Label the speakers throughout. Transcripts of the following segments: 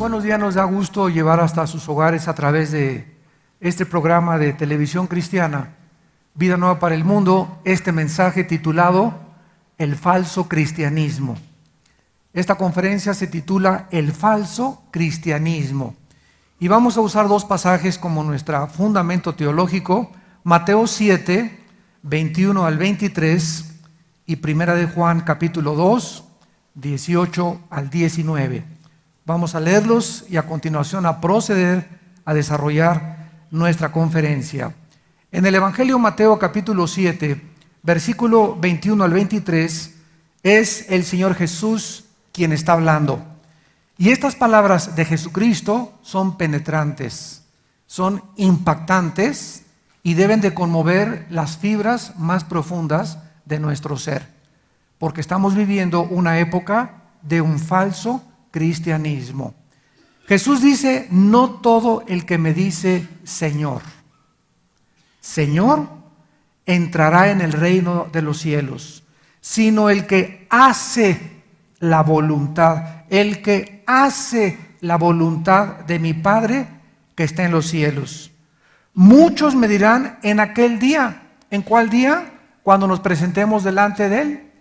Speaker 1: Buenos días, nos da gusto llevar hasta sus hogares a través de este programa de televisión cristiana, Vida Nueva para el Mundo, este mensaje titulado El falso cristianismo. Esta conferencia se titula El falso cristianismo y vamos a usar dos pasajes como nuestro fundamento teológico: Mateo 7, 21 al 23 y Primera de Juan capítulo 2, 18 al 19. Vamos a leerlos y a continuación a proceder a desarrollar nuestra conferencia. En el Evangelio Mateo capítulo 7, versículo 21 al 23, es el Señor Jesús quien está hablando. Y estas palabras de Jesucristo son penetrantes, son impactantes y deben de conmover las fibras más profundas de nuestro ser, porque estamos viviendo una época de un falso cristianismo. Jesús dice: no todo el que me dice Señor, Señor, entrará en el reino de los cielos, sino el que hace la voluntad, el que hace la voluntad de mi Padre que está en los cielos. Muchos me dirán en aquel día. ¿En cuál día? Cuando nos presentemos delante de Él.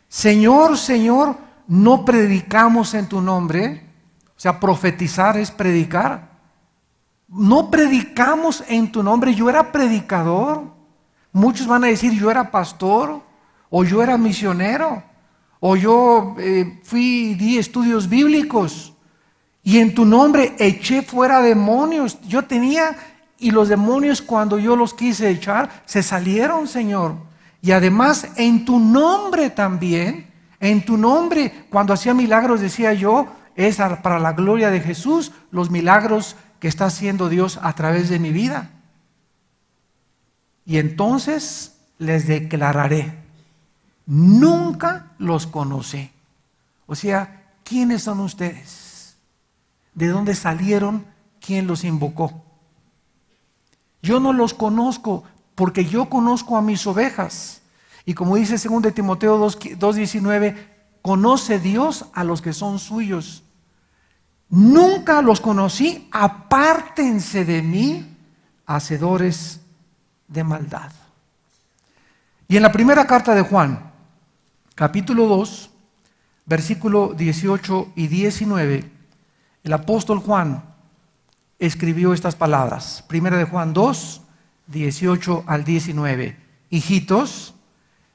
Speaker 1: Señor, Señor, ¿no predicamos en tu nombre? O sea, profetizar es predicar. No predicamos en tu nombre. Yo era predicador. Muchos van a decir: yo era pastor, o yo era misionero, o yo di estudios bíblicos, y en tu nombre eché fuera demonios. Yo tenía, y los demonios, cuando yo los quise echar, se salieron, Señor. Y además en tu nombre también, en tu nombre, cuando hacía milagros, decía yo, es para la gloria de Jesús, los milagros que está haciendo Dios a través de mi vida. Y entonces les declararé: nunca los conocí. O sea, ¿quiénes son ustedes? ¿De dónde salieron? ¿Quién los invocó? Yo no los conozco, porque yo conozco a mis ovejas. Y como dice 2 Timoteo 2:19, conoce Dios a los que son suyos. Nunca los conocí, apártense de mí, hacedores de maldad. Y en la primera carta de Juan, capítulo 2, versículo 18 y 19, el apóstol Juan escribió estas palabras. Primera de Juan 2, 18 al 19. Hijitos,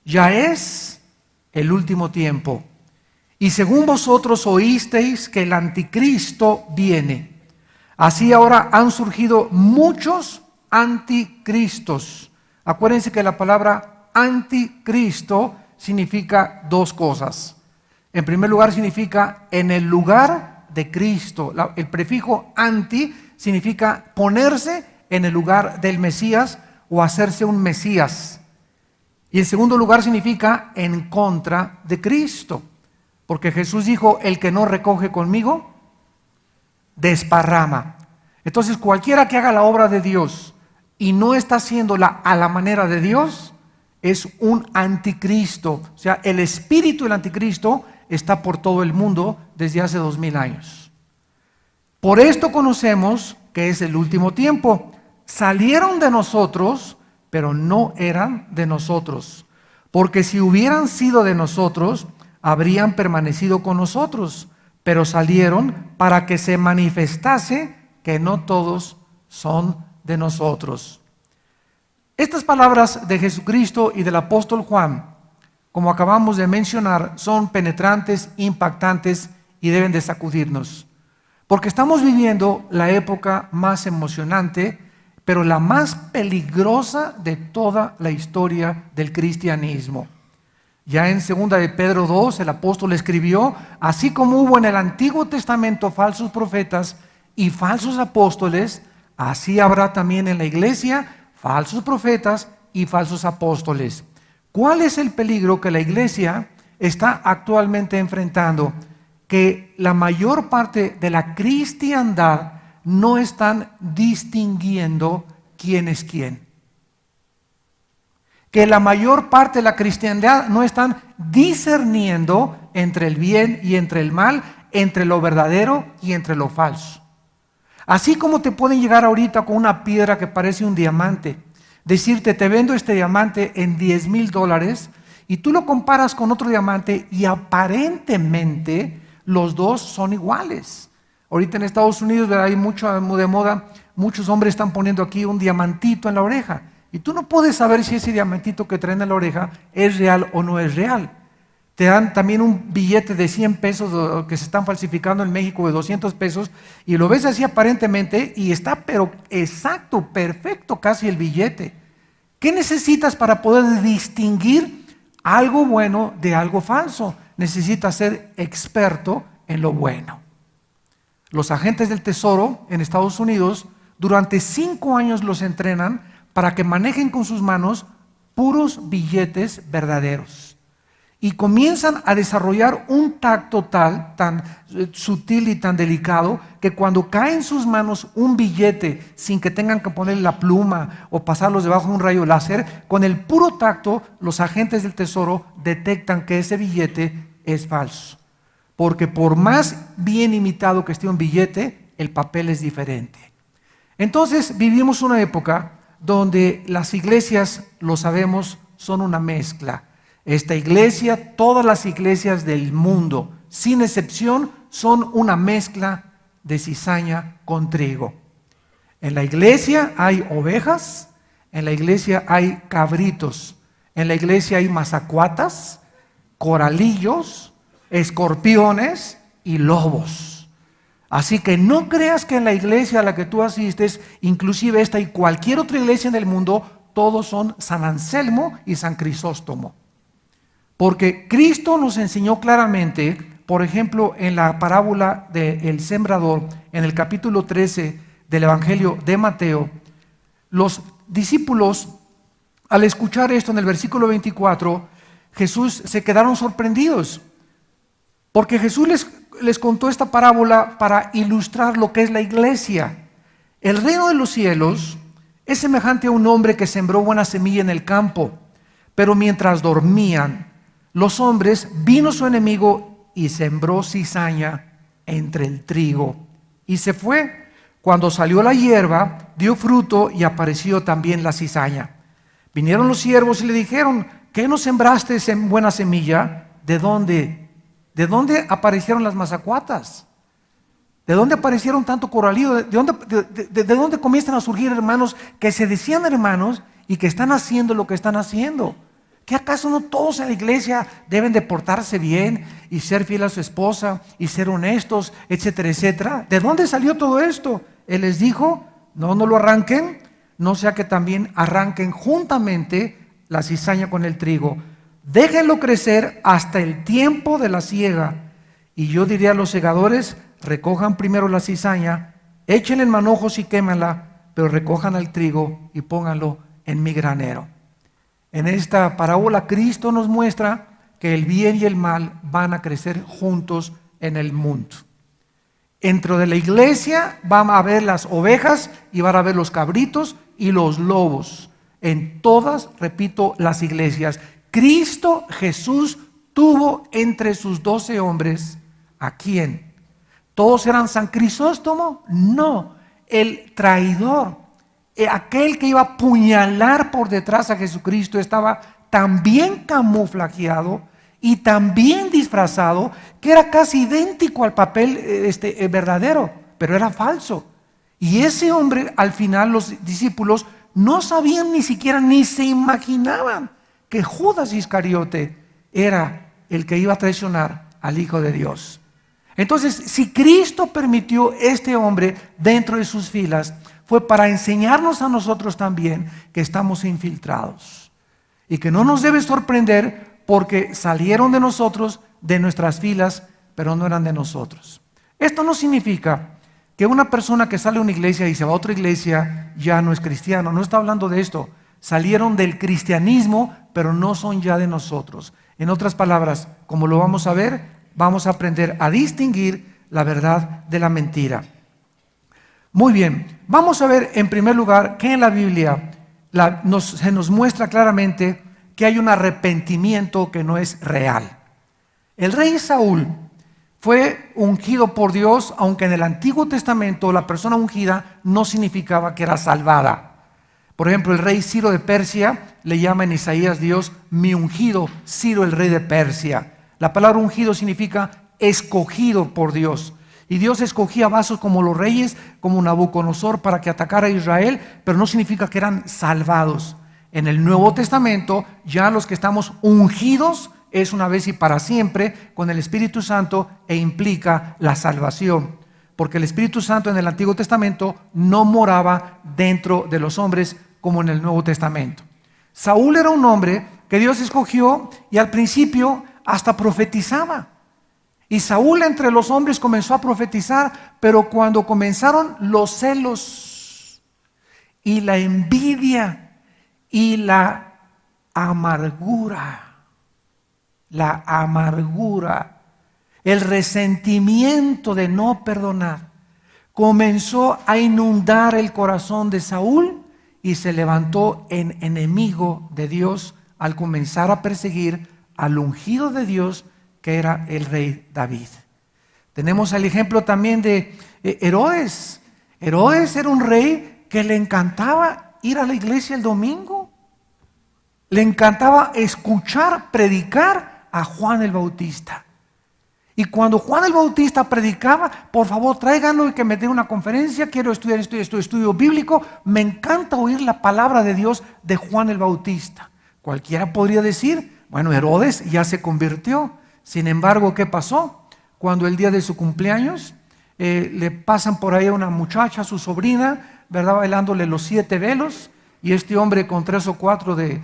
Speaker 1: ya es el último tiempo, y según vosotros oísteis que el anticristo viene, así ahora han surgido muchos anticristos. Acuérdense que la palabra anticristo significa dos cosas. En primer lugar, significa en el lugar de Cristo. El prefijo anti significa ponerse en el lugar del Mesías o hacerse un Mesías. Y en segundo lugar significa en contra de Cristo, porque Jesús dijo: el que no recoge conmigo, desparrama. Entonces cualquiera que haga la obra de Dios y no está haciéndola a la manera de Dios, es un anticristo. O sea, el espíritu del anticristo está por todo el mundo desde hace 2000 años. Por esto conocemos que es el último tiempo. Salieron de nosotros, pero no eran de nosotros, porque si hubieran sido de nosotros, habrían permanecido con nosotros, pero salieron para que se manifestase que no todos son de nosotros. Estas palabras de Jesucristo y del apóstol Juan, como acabamos de mencionar, son penetrantes, impactantes y deben de sacudirnos, porque estamos viviendo la época más emocionante, pero la más peligrosa de toda la historia del cristianismo. Ya en 2 de Pedro 2, el apóstol escribió: así como hubo en el Antiguo Testamento falsos profetas y falsos apóstoles, así habrá también en la iglesia falsos profetas y falsos apóstoles. ¿Cuál es el peligro que la iglesia está actualmente enfrentando? Que la mayor parte de la cristiandad no están distinguiendo quién es quién. Que la mayor parte de la cristiandad no están discerniendo entre el bien y entre el mal, entre lo verdadero y entre lo falso. Así como te pueden llegar ahorita con una piedra que parece un diamante, decirte, te vendo este diamante en $10,000, y tú lo comparas con otro diamante y aparentemente los dos son iguales. Ahorita en Estados Unidos, ¿verdad?, hay mucho de moda, muchos hombres están poniendo aquí un diamantito en la oreja, y tú no puedes saber si ese diamantito que traen en la oreja es real o no es real. Te dan también un billete de 100 pesos que se están falsificando en México, de 200 pesos, y lo ves así aparentemente y está pero exacto, perfecto casi el billete. ¿Qué necesitas para poder distinguir algo bueno de algo falso? Necesitas ser experto en lo bueno. Los agentes del Tesoro en Estados Unidos durante 5 años los entrenan para que manejen con sus manos puros billetes verdaderos. Y comienzan a desarrollar un tacto tan sutil y tan delicado que cuando cae en sus manos un billete sin que tengan que ponerle la pluma o pasarlos debajo de un rayo láser, con el puro tacto los agentes del Tesoro detectan que ese billete es falso. Porque por más bien imitado que esté un billete, el papel es diferente. Entonces vivimos una época donde las iglesias, lo sabemos, son una mezcla. Esta iglesia, todas las iglesias del mundo, sin excepción, son una mezcla de cizaña con trigo. En la iglesia hay ovejas, en la iglesia hay cabritos, en la iglesia hay mazacuatas, coralillos, escorpiones y lobos. Así que no creas que en la iglesia a la que tú asistes, inclusive esta y cualquier otra iglesia en el mundo, todos son San Anselmo y San Crisóstomo. Porque Cristo nos enseñó claramente, por ejemplo, en la parábola del sembrador, en el capítulo 13 del Evangelio de Mateo, los discípulos, al escuchar esto en el versículo 24, Jesús se quedaron sorprendidos, porque Jesús les contó esta parábola para ilustrar lo que es la iglesia. El reino de los cielos es semejante a un hombre que sembró buena semilla en el campo, pero mientras dormían los hombres, vino su enemigo y sembró cizaña entre el trigo y se fue. Cuando salió la hierba, dio fruto y apareció también la cizaña. Vinieron los siervos y le dijeron, ¿qué no sembraste buena semilla? ¿De dónde? ¿De dónde aparecieron las mazacuatas? ¿De dónde aparecieron tanto coralillo? ¿De dónde comienzan a surgir hermanos que se decían hermanos y que están haciendo lo que están haciendo? ¿Qué acaso no todos en la iglesia deben de portarse bien y ser fiel a su esposa y ser honestos, etcétera, etcétera? ¿De dónde salió todo esto? Él les dijo, no lo arranquen, no sea que también arranquen juntamente la cizaña con el trigo. Déjenlo crecer hasta el tiempo de la siega. Y yo diría a los segadores, recojan primero la cizaña, échenle en manojos y quémenla, pero recojan el trigo y pónganlo en mi granero. En esta parábola Cristo nos muestra que el bien y el mal van a crecer juntos en el mundo. Dentro de la iglesia van a haber las ovejas y van a haber los cabritos y los lobos. En todas, repito, las iglesias. Cristo Jesús tuvo entre sus 12 hombres, ¿a quién? ¿Todos eran San Crisóstomo? No, el traidor. Aquel que iba a apuñalar por detrás a Jesucristo estaba tan bien camuflajeado y tan bien disfrazado que era casi idéntico al papel verdadero, pero era falso. Y ese hombre, al final, los discípulos no sabían ni siquiera, ni se imaginaban que Judas Iscariote era el que iba a traicionar al Hijo de Dios. Entonces, si Cristo permitió este hombre dentro de sus filas, fue para enseñarnos a nosotros también que estamos infiltrados y que no nos debe sorprender porque salieron de nosotros, de nuestras filas, pero no eran de nosotros. Esto no significa que una persona que sale de una iglesia y se va a otra iglesia ya no es cristiano. No está hablando de esto. Salieron del cristianismo, pero no son ya de nosotros. En otras palabras, como lo vamos a ver, vamos a aprender a distinguir la verdad de la mentira. Muy bien, vamos a ver en primer lugar que en la Biblia se nos muestra claramente que hay un arrepentimiento que no es real. El rey Saúl fue ungido por Dios, aunque en el Antiguo Testamento la persona ungida no significaba que era salvada. Por ejemplo, el rey Ciro de Persia le llama en Isaías Dios mi ungido, Ciro el rey de Persia. La palabra ungido significa escogido por Dios. Y Dios escogía vasos como los reyes, como Nabucodonosor, para que atacara a Israel, pero no significa que eran salvados. En el Nuevo Testamento, ya los que estamos ungidos es una vez y para siempre con el Espíritu Santo e implica la salvación. Porque el Espíritu Santo en el Antiguo Testamento no moraba dentro de los hombres como en el Nuevo Testamento. Saúl era un hombre que Dios escogió y al principio hasta profetizaba. Y Saúl entre los hombres comenzó a profetizar, pero cuando comenzaron los celos y la envidia y la amargura, el resentimiento de no perdonar, comenzó a inundar el corazón de Saúl y se levantó en enemigo de Dios al comenzar a perseguir al ungido de Dios, que era el rey David. Tenemos el ejemplo también de Herodes. Herodes era un rey que le encantaba ir a la iglesia el domingo. Le encantaba escuchar, predicar a Juan el Bautista. Y cuando Juan el Bautista predicaba, por favor tráiganlo y que me dé una conferencia, quiero estudiar estudio bíblico. Me encanta oír la palabra de Dios de Juan el Bautista. Cualquiera podría decir, bueno, Herodes ya se convirtió. Sin embargo, ¿qué pasó? Cuando el día de su cumpleaños le pasan por ahí a una muchacha, su sobrina, ¿verdad? Bailándole los 7 velos, y este hombre con 3 o 4 de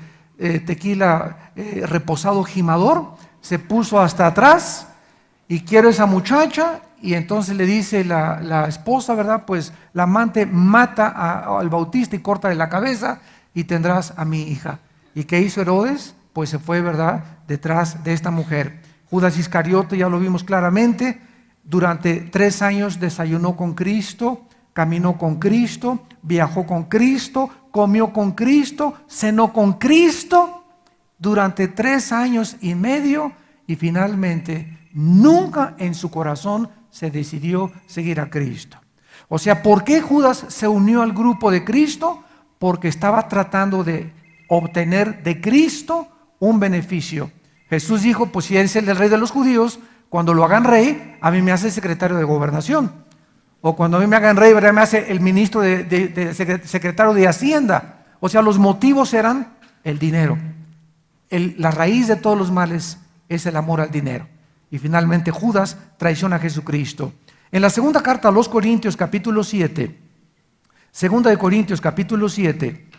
Speaker 1: tequila reposado gimador se puso hasta atrás y quiere esa muchacha, y entonces le dice la esposa, ¿verdad? Pues la amante mata al Bautista y corta de la cabeza y tendrás a mi hija. ¿Y qué hizo Herodes? Pues se fue, ¿verdad?, detrás de esta mujer. Judas Iscariote, ya lo vimos claramente, durante 3 años desayunó con Cristo, caminó con Cristo, viajó con Cristo, comió con Cristo, cenó con Cristo durante 3 años y medio, y finalmente nunca en su corazón se decidió seguir a Cristo. O sea, ¿por qué Judas se unió al grupo de Cristo? Porque estaba tratando de obtener de Cristo un beneficio. Jesús dijo, pues si él es el rey de los judíos, cuando lo hagan rey, a mí me hace secretario de gobernación. O cuando a mí me hagan rey, ¿verdad?, me hace el ministro secretario de Hacienda. O sea, los motivos eran el dinero. La raíz de todos los males es el amor al dinero. Y finalmente Judas traiciona a Jesucristo. En la segunda carta a los Corintios, capítulo 7, segunda de Corintios, capítulo 7,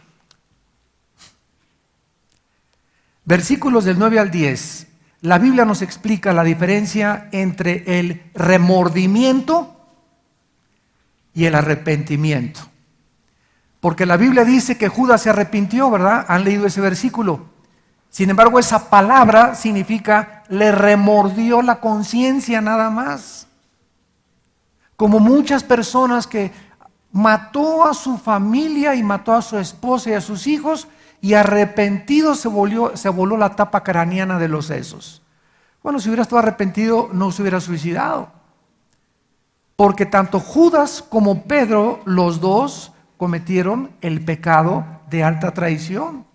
Speaker 1: versículos del 9 al 10, la Biblia nos explica la diferencia entre el remordimiento y el arrepentimiento. Porque la Biblia dice que Judas se arrepintió, ¿verdad? Han leído ese versículo. Sin embargo, esa palabra significa le remordió la conciencia nada más. Como muchas personas que mató a su familia y mató a su esposa y a sus hijos, y arrepentido se voló la tapa craneana de los sesos. Bueno, si hubiera estado arrepentido, no se hubiera suicidado. Porque tanto Judas como Pedro, los dos cometieron el pecado de alta traición.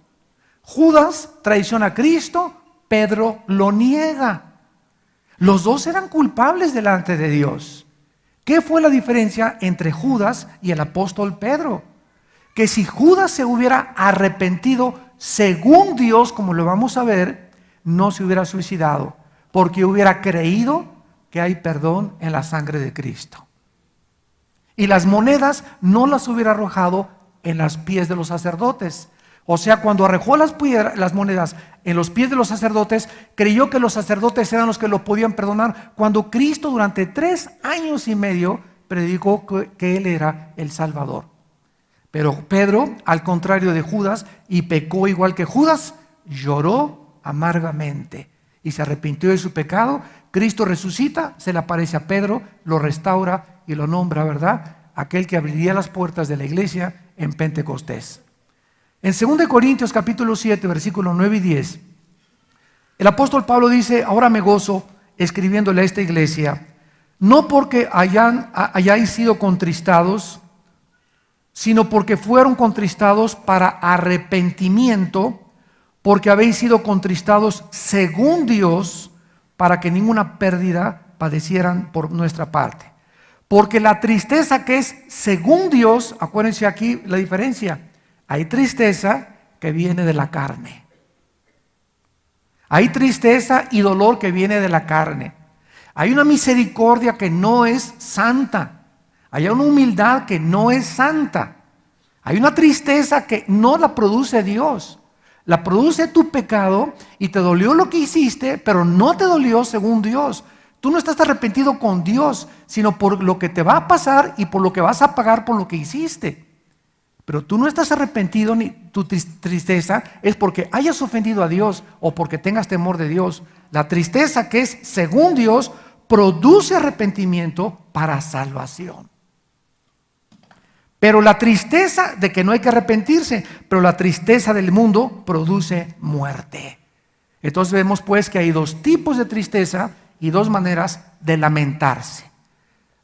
Speaker 1: Judas traiciona a Cristo, Pedro lo niega. Los dos eran culpables delante de Dios. ¿Qué fue la diferencia entre Judas y el apóstol Pedro? Que si Judas se hubiera arrepentido según Dios, como lo vamos a ver, no se hubiera suicidado, porque hubiera creído que hay perdón en la sangre de Cristo. Y las monedas no las hubiera arrojado en los pies de los sacerdotes. O sea, cuando arrojó las monedas en los pies de los sacerdotes, creyó que los sacerdotes eran los que lo podían perdonar, cuando Cristo durante 3 años y medio predicó que Él era el Salvador. Pero Pedro, al contrario de Judas, y pecó igual que Judas, lloró amargamente y se arrepintió de su pecado. Cristo resucita, se le aparece a Pedro, lo restaura y lo nombra, ¿verdad?, aquel que abriría las puertas de la iglesia en Pentecostés. En 2 Corintios capítulo 7, versículos 9 y 10, el apóstol Pablo dice: ahora me gozo escribiéndole a esta iglesia, no porque hayáis sido contristados, sino porque fueron contristados para arrepentimiento, porque habéis sido contristados según Dios, para que ninguna pérdida padecieran por nuestra parte. Porque la tristeza que es según Dios, acuérdense aquí la diferencia, hay tristeza que viene de la carne. Hay tristeza y dolor que viene de la carne. Hay una misericordia que no es santa. Hay una humildad que no es santa. Hay una tristeza que no la produce Dios. La produce tu pecado y te dolió lo que hiciste, pero no te dolió según Dios. Tú no estás arrepentido con Dios, sino por lo que te va a pasar y por lo que vas a pagar por lo que hiciste. Pero tú no estás arrepentido, ni tu tristeza es porque hayas ofendido a Dios o porque tengas temor de Dios. La tristeza que es según Dios produce arrepentimiento para salvación. Pero la tristeza de que no hay que arrepentirse, pero la tristeza del mundo produce muerte. Entonces vemos pues que hay dos tipos de tristeza y dos maneras de lamentarse.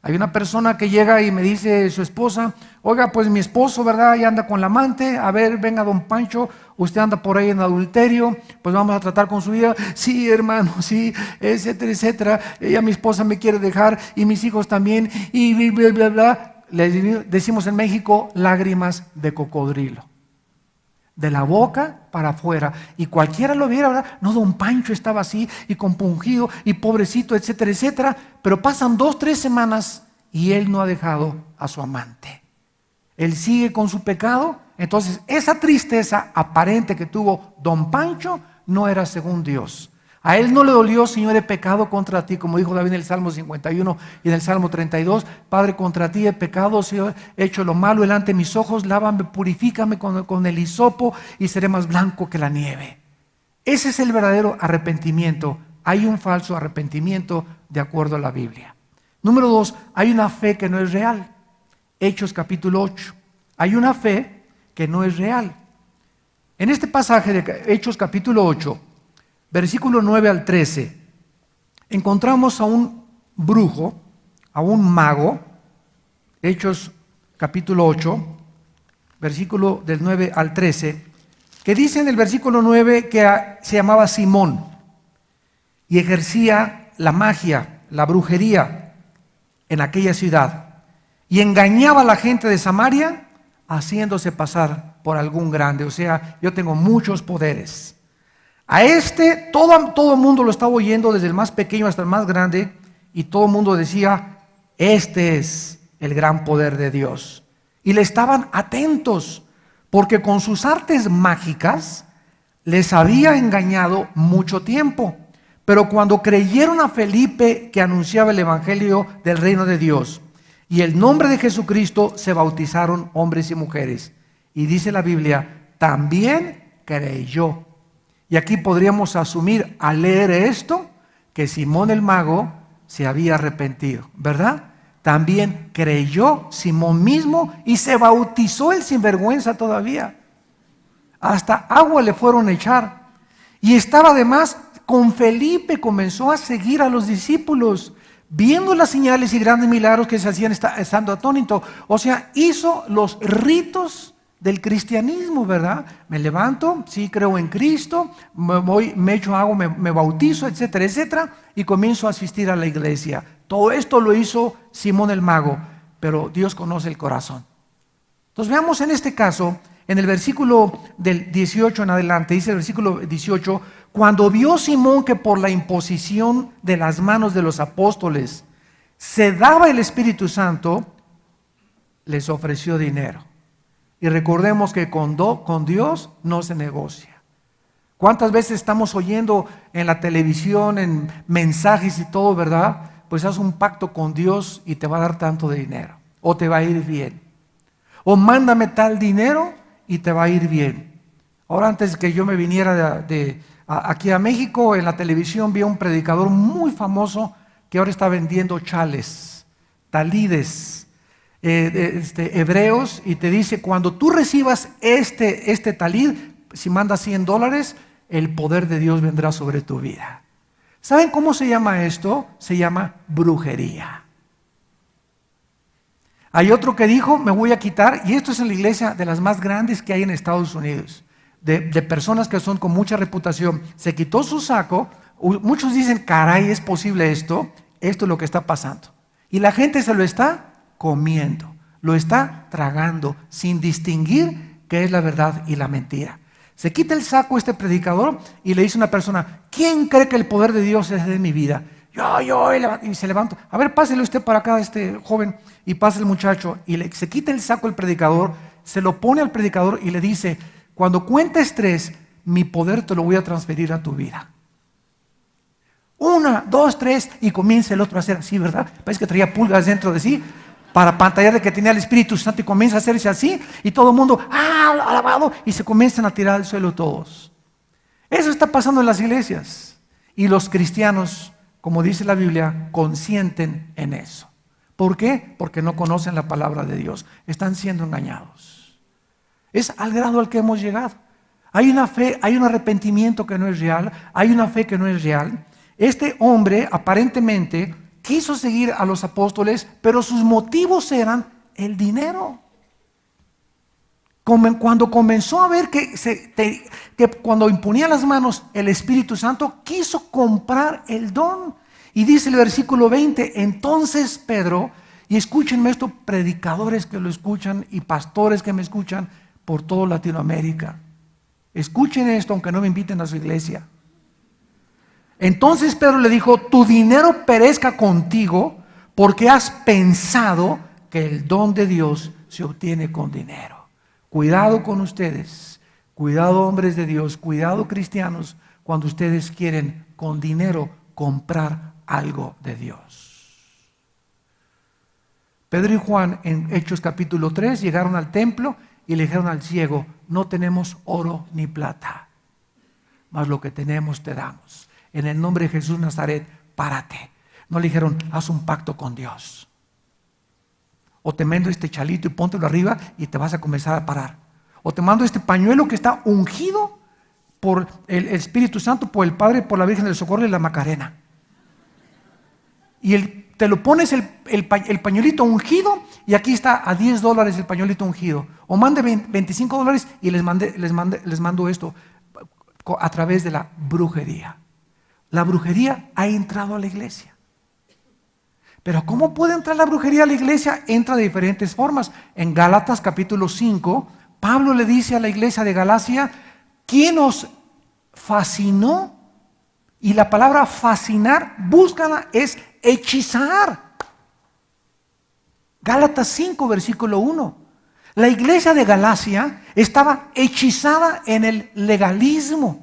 Speaker 1: Hay una persona que llega y me dice su esposa: oiga, pues mi esposo, ¿verdad? Ya anda con la amante. A ver, venga don Pancho, usted anda por ahí en adulterio, pues vamos a tratar con su vida. Sí, hermano, sí, etcétera, etcétera. Ella, mi esposa, me quiere dejar y mis hijos también y bla, bla, bla. Le decimos en México lágrimas de cocodrilo. De la boca para afuera. Y cualquiera lo viera, ¿verdad? No, don Pancho estaba así y compungido y pobrecito, etcétera, etcétera. Pero pasan 2, 3 semanas y él no ha dejado a su amante. Él sigue con su pecado. Entonces esa tristeza aparente que tuvo don Pancho no era según Dios. A él no le dolió: Señor, he pecado contra ti, como dijo David en el Salmo 51 y en el Salmo 32. Padre, contra ti he pecado, Señor, he hecho lo malo delante de mis ojos. Lávame, purifícame con el hisopo y seré más blanco que la nieve. Ese es el verdadero arrepentimiento. Hay un falso arrepentimiento de acuerdo a la Biblia. Número 2, hay una fe que no es real. Hechos capítulo 8. Hay una fe que no es real. En este pasaje de Hechos capítulo 8, versículo 9 al 13, encontramos a un brujo, a un mago. Hechos capítulo 8, versículo del 9 al 13, que dice en el versículo 9 que se llamaba Simón y ejercía la magia, la brujería en aquella ciudad y engañaba a la gente de Samaria haciéndose pasar por algún grande. O sea, yo tengo muchos poderes. A todo el mundo lo estaba oyendo, desde el más pequeño hasta el más grande, y todo el mundo decía: este es el gran poder de Dios. Y le estaban atentos, porque con sus artes mágicas les había engañado mucho tiempo. Pero cuando creyeron a Felipe, que anunciaba el evangelio del reino de Dios, y el nombre de Jesucristo, se bautizaron hombres y mujeres. Y dice la Biblia: también creyó. Y aquí podríamos asumir al leer esto que Simón el mago se había arrepentido, ¿verdad? También creyó Simón mismo y se bautizó el sinvergüenza todavía. Hasta agua le fueron a echar. Y estaba además con Felipe, comenzó a seguir a los discípulos, viendo las señales y grandes milagros que se hacían estando atónito. O sea, hizo los ritos del cristianismo, ¿verdad? Me levanto, sí creo en Cristo, me echo agua, me bautizo, etcétera, etcétera, y comienzo a asistir a la iglesia. Todo esto lo hizo Simón el mago, pero Dios conoce el corazón. Entonces veamos en este caso, en el versículo del 18 en adelante, dice el versículo 18: cuando vio Simón que por la imposición de las manos de los apóstoles se daba el Espíritu Santo, les ofreció dinero. Y recordemos que con Dios no se negocia. ¿Cuántas veces estamos oyendo en la televisión, en mensajes y todo, verdad? Pues haz un pacto con Dios y te va a dar tanto de dinero, o te va a ir bien. O mándame tal dinero y te va a ir bien. Ahora, antes que yo me viniera aquí a México, en la televisión vi a un predicador muy famoso que ahora está vendiendo chales, talides, hebreos, y te dice: cuando tú recibas este talid, si mandas $100, el poder de Dios vendrá sobre tu vida. ¿Saben cómo se llama esto? Se llama brujería. Hay otro que dijo, me voy a quitar, y esto es en la iglesia de las más grandes que hay en Estados Unidos, de personas que son con mucha reputación. Se quitó su saco, muchos dicen, caray, ¿es posible esto? Esto es lo que está pasando. Y la gente se lo está comiendo, lo está tragando, sin distinguir qué es la verdad y la mentira. Se quita el saco este predicador y le dice a una persona, ¿quién cree que el poder de Dios es de mi vida? Yo, y se levanta. A ver, pásele usted para acá, este joven, y pasa el muchacho, y se quita el saco el predicador, se lo pone al predicador y le dice, cuando cuentes 3, mi poder te lo voy a transferir a tu vida. 1, 2, 3, y comienza el otro a hacer así, ¿verdad? Parece que traía pulgas dentro de sí, para pantallar de que tenía el Espíritu Santo, y comienza a hacerse así, y todo el mundo, alabado, y se comienzan a tirar al suelo todos. Eso está pasando en las iglesias, y los cristianos, como dice la Biblia, consienten en eso. ¿Por qué? Porque no conocen la palabra de Dios. Están siendo engañados. Es al grado al que hemos llegado. Hay una fe, hay un arrepentimiento que no es real, hay una fe que no es real. Este hombre aparentemente quiso seguir a los apóstoles, pero sus motivos eran el dinero. Cuando comenzó a ver que cuando imponía las manos el Espíritu Santo, quiso comprar el don. Y dice el versículo 20, entonces Pedro, y escúchenme esto, predicadores que lo escuchan y pastores que me escuchan por toda Latinoamérica. Escuchen esto aunque no me inviten a su iglesia. Entonces Pedro le dijo, tu dinero perezca contigo porque has pensado que el don de Dios se obtiene con dinero. Cuidado con ustedes, cuidado hombres de Dios, cuidado cristianos, cuando ustedes quieren con dinero comprar algo de Dios. Pedro y Juan en Hechos capítulo 3 llegaron al templo y le dijeron al ciego, no tenemos oro ni plata, mas lo que tenemos te damos. En el nombre de Jesús Nazaret, párate. No le dijeron, haz un pacto con Dios. O te mando este chalito y póntelo arriba y te vas a comenzar a parar. O te mando este pañuelo que está ungido por el Espíritu Santo, por el Padre, por la Virgen del Socorro y la Macarena. Y te lo pones el pañuelito ungido y aquí está a $10 el pañuelito ungido. O mande $25 y les mando esto a través de la brujería. La brujería ha entrado a la iglesia. Pero ¿cómo puede entrar la brujería a la iglesia? Entra de diferentes formas. En Gálatas capítulo 5, Pablo le dice a la iglesia de Galacia, ¿quién os fascinó? Y la palabra fascinar, búscala, es hechizar. Gálatas 5, versículo 1. La iglesia de Galacia estaba hechizada en el legalismo.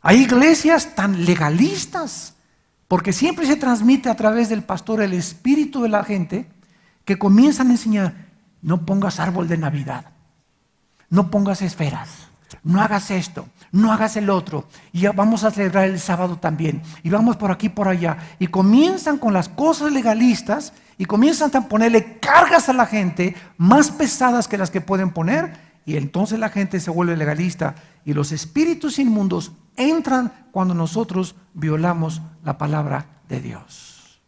Speaker 1: Hay iglesias tan legalistas, porque siempre se transmite a través del pastor el espíritu de la gente, que comienzan a enseñar, no pongas árbol de Navidad, no pongas esferas, no hagas esto, no hagas el otro, y ya vamos a celebrar el sábado también, y vamos por aquí, por allá, y comienzan con las cosas legalistas, y comienzan a ponerle cargas a la gente, más pesadas que las que pueden poner, y entonces la gente se vuelve legalista, y los espíritus inmundos entran cuando nosotros violamos la palabra de Dios.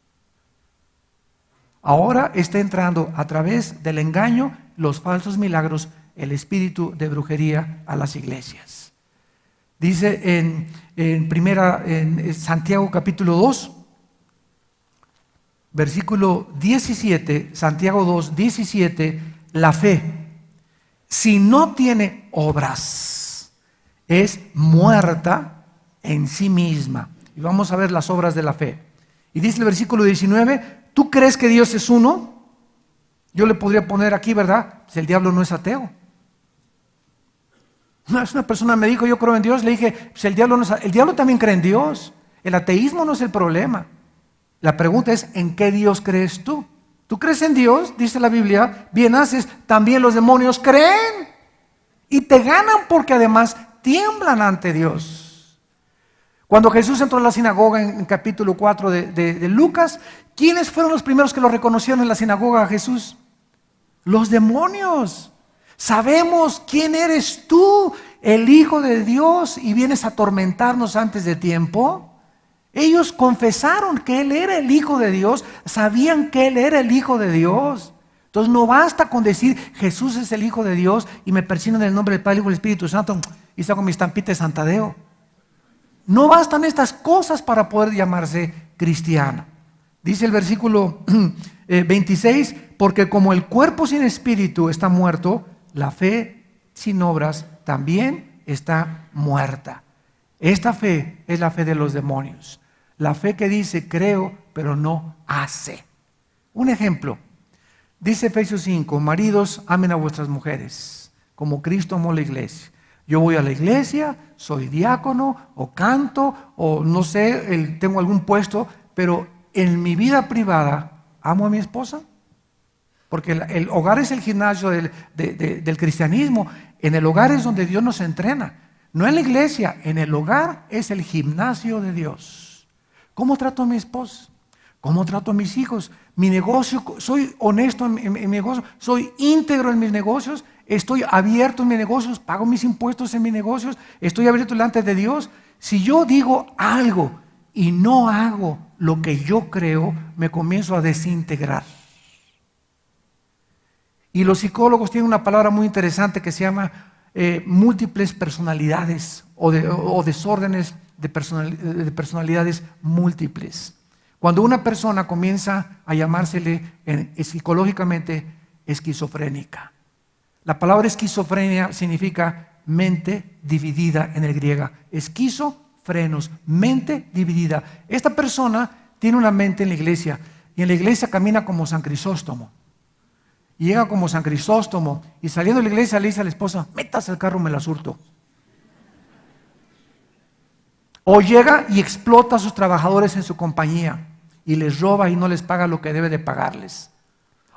Speaker 1: Ahora está entrando a través del engaño, los falsos milagros, el espíritu de brujería a las iglesias. Dice en Santiago capítulo 2, versículo 17, Santiago 2, 17, la fe, si no tiene obras, es muerta en sí misma. Y vamos a ver las obras de la fe. Y dice el versículo 19, ¿tú crees que Dios es uno? Yo le podría poner aquí, ¿verdad? Si el diablo no es ateo. Una persona me dijo, yo creo en Dios. Le dije, si el diablo no es ateo, el diablo también cree en Dios. El ateísmo no es el problema. La pregunta es, ¿en qué Dios crees tú? ¿Tú crees en Dios? Dice la Biblia, bien haces, también los demonios creen. Y te ganan porque además tiemblan ante Dios. Cuando Jesús entró a la sinagoga en capítulo 4 de Lucas, ¿quiénes fueron los primeros que lo reconocieron en la sinagoga a Jesús? Los demonios. Sabemos quién eres tú, el Hijo de Dios, y vienes a atormentarnos antes de tiempo. Ellos confesaron que Él era el Hijo de Dios, sabían que Él era el Hijo de Dios. Entonces no basta con decir Jesús es el Hijo de Dios y me persino en el nombre del Padre, Hijo y del Espíritu Santo y saco mi estampita de Santadeo. No bastan estas cosas para poder llamarse cristiano. Dice el versículo 26, porque como el cuerpo sin espíritu está muerto, la fe sin obras también está muerta. Esta fe es la fe de los demonios. La fe que dice creo, pero no hace. Un ejemplo, dice Efesios 5, maridos, amen a vuestras mujeres, como Cristo amó la iglesia. Yo voy a la iglesia, soy diácono, o canto, o no sé, tengo algún puesto, pero en mi vida privada, ¿amo a mi esposa? Porque el hogar es el gimnasio del cristianismo. En el hogar es donde Dios nos entrena. No en la iglesia, en el hogar es el gimnasio de Dios. ¿Cómo trato a mi esposa? ¿Cómo trato a mis hijos? Mi negocio, soy honesto en mi negocio, soy íntegro en mis negocios, estoy abierto en mis negocios, pago mis impuestos en mis negocios, estoy abierto delante de Dios. Si yo digo algo y no hago lo que yo creo, me comienzo a desintegrar. Y los psicólogos tienen una palabra muy interesante que se llama múltiples personalidades o desórdenes de personalidades múltiples. Cuando una persona comienza a llamársele psicológicamente esquizofrénica. La palabra esquizofrenia significa mente dividida en el griego. Esquizofrenos, mente dividida. Esta persona tiene una mente en la iglesia y en la iglesia camina como San Crisóstomo. Y llega como San Crisóstomo y saliendo de la iglesia le dice a la esposa, métase al carro, me la surto. O llega y explota a sus trabajadores en su compañía y les roba y no les paga lo que debe de pagarles.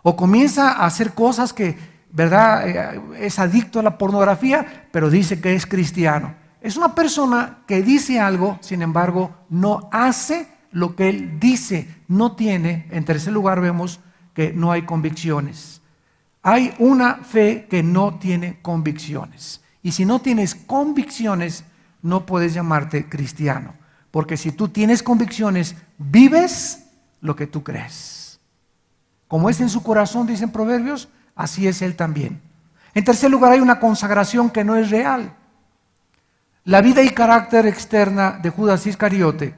Speaker 1: O comienza a hacer cosas que, ¿verdad? Es adicto a la pornografía, pero dice que es cristiano. Es una persona que dice algo, sin embargo, no hace lo que él dice. No tiene, en tercer lugar vemos que no hay convicciones. Hay una fe que no tiene convicciones. Y si no tienes convicciones, no puedes llamarte cristiano. Porque si tú tienes convicciones, vives lo que tú crees. Como es en su corazón, dicen Proverbios, así es él también. En tercer lugar, hay una consagración que no es real. La vida y carácter externa de Judas Iscariote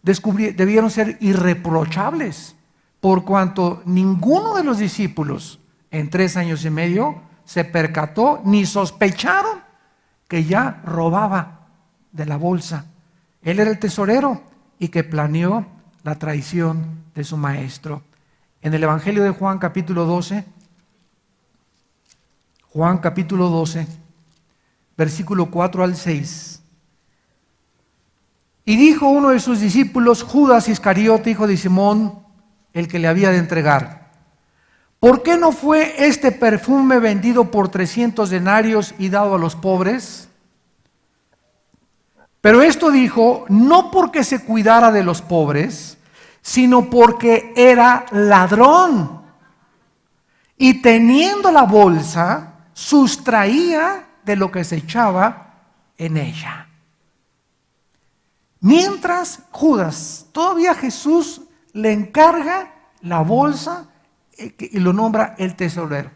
Speaker 1: debieron ser irreprochables, por cuanto ninguno de los discípulos en 3 años y medio se percató ni sospecharon que ya robaba de la bolsa. Él era el tesorero y que planeó la traición de su maestro. En el Evangelio de Juan capítulo 12, versículo 4 al 6. Y dijo uno de sus discípulos, Judas Iscariote, hijo de Simón, el que le había de entregar, ¿por qué no fue este perfume vendido por 300 denarios y dado a los pobres? Pero esto dijo, no porque se cuidara de los pobres, sino porque era ladrón. Y teniendo la bolsa, sustraía de lo que se echaba en ella. Mientras Judas, todavía Jesús le encarga la bolsa y lo nombra el tesorero.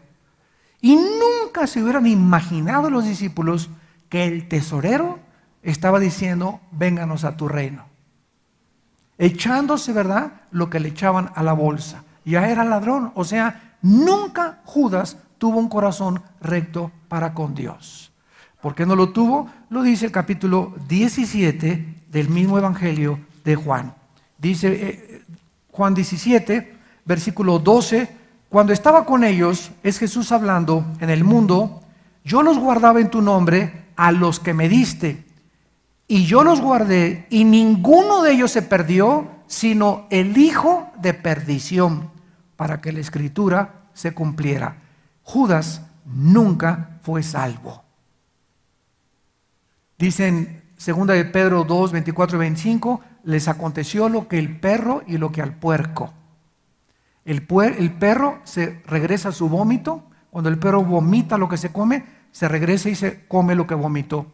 Speaker 1: Y nunca se hubieran imaginado los discípulos que el tesorero estaba diciendo, vénganos a tu reino. Echándose, ¿verdad?, lo que le echaban a la bolsa. Ya era ladrón, o sea, nunca Judas tuvo un corazón recto para con Dios. ¿Por qué no lo tuvo? Lo dice el capítulo 17 del mismo Evangelio de Juan. Dice Juan 17, versículo 12, cuando estaba con ellos, es Jesús hablando, en el mundo, yo los guardaba en tu nombre a los que me diste, y yo los guardé, y ninguno de ellos se perdió, sino el hijo de perdición, para que la escritura se cumpliera. Judas nunca fue salvo. Dicen 2 de Pedro 2, 24 y 25, les aconteció lo que el perro y lo que al puerco. El perro se regresa a su vómito. Cuando el perro vomita lo que se come, se regresa y se come lo que vomitó.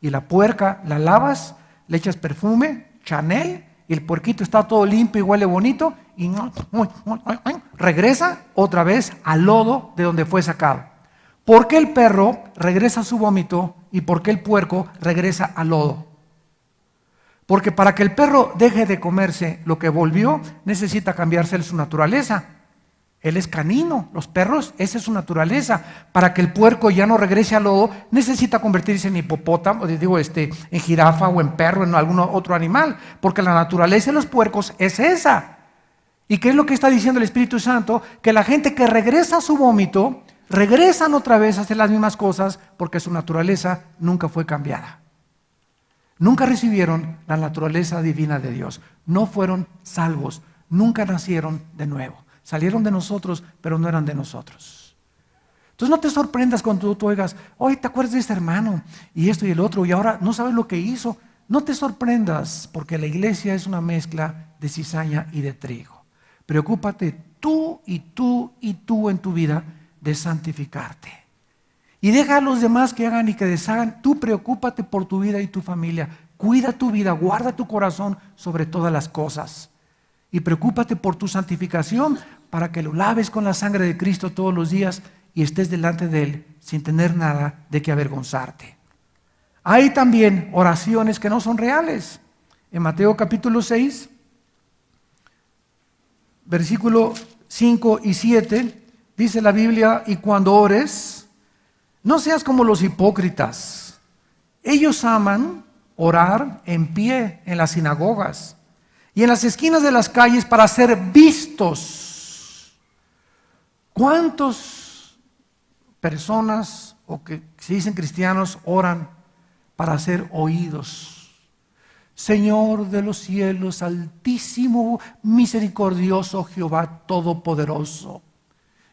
Speaker 1: Y la puerca la lavas, le echas perfume, Chanel, y el puerquito está todo limpio y huele bonito, y regresa otra vez al lodo de donde fue sacado. ¿Por qué el perro regresa a su vómito y por qué el puerco regresa al lodo? Porque para que el perro deje de comerse lo que volvió, necesita cambiarse su naturaleza. Él es canino, los perros, esa es su naturaleza. Para que el puerco ya no regrese al lodo, necesita convertirse en hipopótamo, en jirafa o en perro, en algún otro animal. Porque la naturaleza de los puercos es esa. ¿Y qué es lo que está diciendo el Espíritu Santo? Que la gente que regresa a su vómito, regresan otra vez a hacer las mismas cosas porque su naturaleza nunca fue cambiada. Nunca recibieron la naturaleza divina de Dios. No fueron salvos. Nunca nacieron de nuevo. Salieron de nosotros, pero no eran de nosotros. Entonces no te sorprendas cuando tú oigas, oye, ¿te acuerdas de este hermano? Y esto y el otro, y ahora no sabes lo que hizo. No te sorprendas, porque la iglesia es una mezcla de cizaña y de trigo. Preocúpate tú y tú y tú en tu vida de santificarte. Y deja a los demás que hagan y que deshagan. Tú preocúpate por tu vida y tu familia. Cuida tu vida, guarda tu corazón sobre todas las cosas. Y preocúpate por tu santificación para que lo laves con la sangre de Cristo todos los días y estés delante de Él sin tener nada de qué avergonzarte. Hay también oraciones que no son reales. En Mateo capítulo 6, versículo 5 y 7, dice la Biblia, y cuando ores, no seas como los hipócritas. Ellos aman orar en pie en las sinagogas y en las esquinas de las calles para ser vistos. ¿Cuántas personas o que se dicen cristianos oran para ser oídos? Señor de los cielos, altísimo, misericordioso Jehová todopoderoso,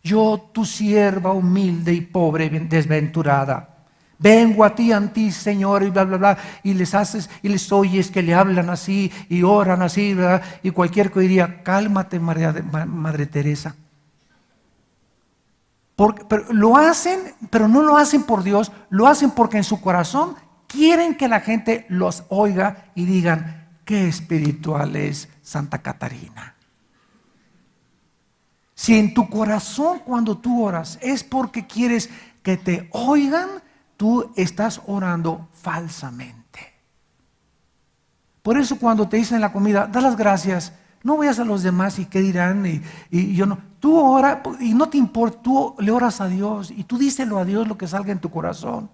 Speaker 1: yo, tu sierva humilde y pobre, desventurada, vengo a ti, Señor, y bla, bla, bla, y les haces, y les oyes que le hablan así, y oran así, ¿verdad? Y cualquier que diría, cálmate, Madre Teresa. Pero lo hacen, pero no lo hacen por Dios, lo hacen porque en su corazón quieren que la gente los oiga y digan, qué espiritual es Santa Catarina. Si en tu corazón cuando tú oras es porque quieres que te oigan, tú estás orando falsamente. Por eso cuando te dicen en la comida, da las gracias, no veas a los demás y qué dirán, y yo no. Tú oras y no te importa, tú le oras a Dios y tú díselo a Dios lo que salga en tu corazón.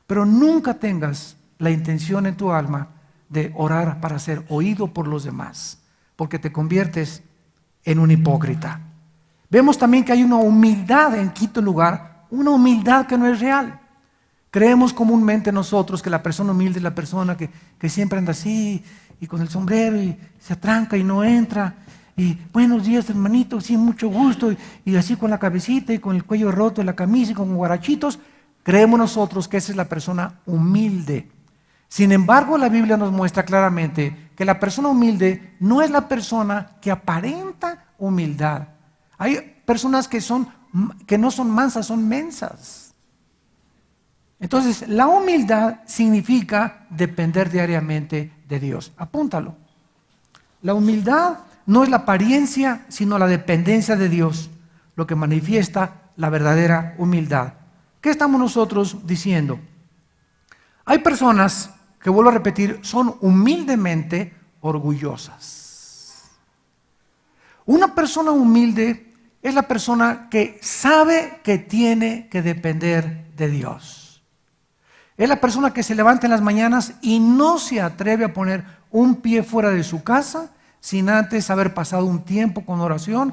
Speaker 1: Pero nunca tengas la intención en tu alma de orar para ser oído por los demás, porque te conviertes en un hipócrita. Vemos también que hay una humildad en quinto lugar, una humildad que no es real. Creemos comúnmente nosotros que la persona humilde es la persona que siempre anda así y con el sombrero y se atranca y no entra. Y buenos días, hermanito, sí, mucho gusto. Y así con la cabecita y con el cuello roto, la camisa y con guarachitos. Creemos nosotros que esa es la persona humilde. Sin embargo, la Biblia nos muestra claramente que la persona humilde no es la persona que aparenta humildad. Hay personas que no son mansas, son mensas. Entonces, la humildad significa depender diariamente de Dios. Apúntalo. La humildad no es la apariencia, sino la dependencia de Dios, lo que manifiesta la verdadera humildad. ¿Qué estamos nosotros diciendo? Hay personas que, vuelvo a repetir, son humildemente orgullosas. Una persona humilde es la persona que sabe que tiene que depender de Dios. Es la persona que se levanta en las mañanas y no se atreve a poner un pie fuera de su casa sin antes haber pasado un tiempo con oración,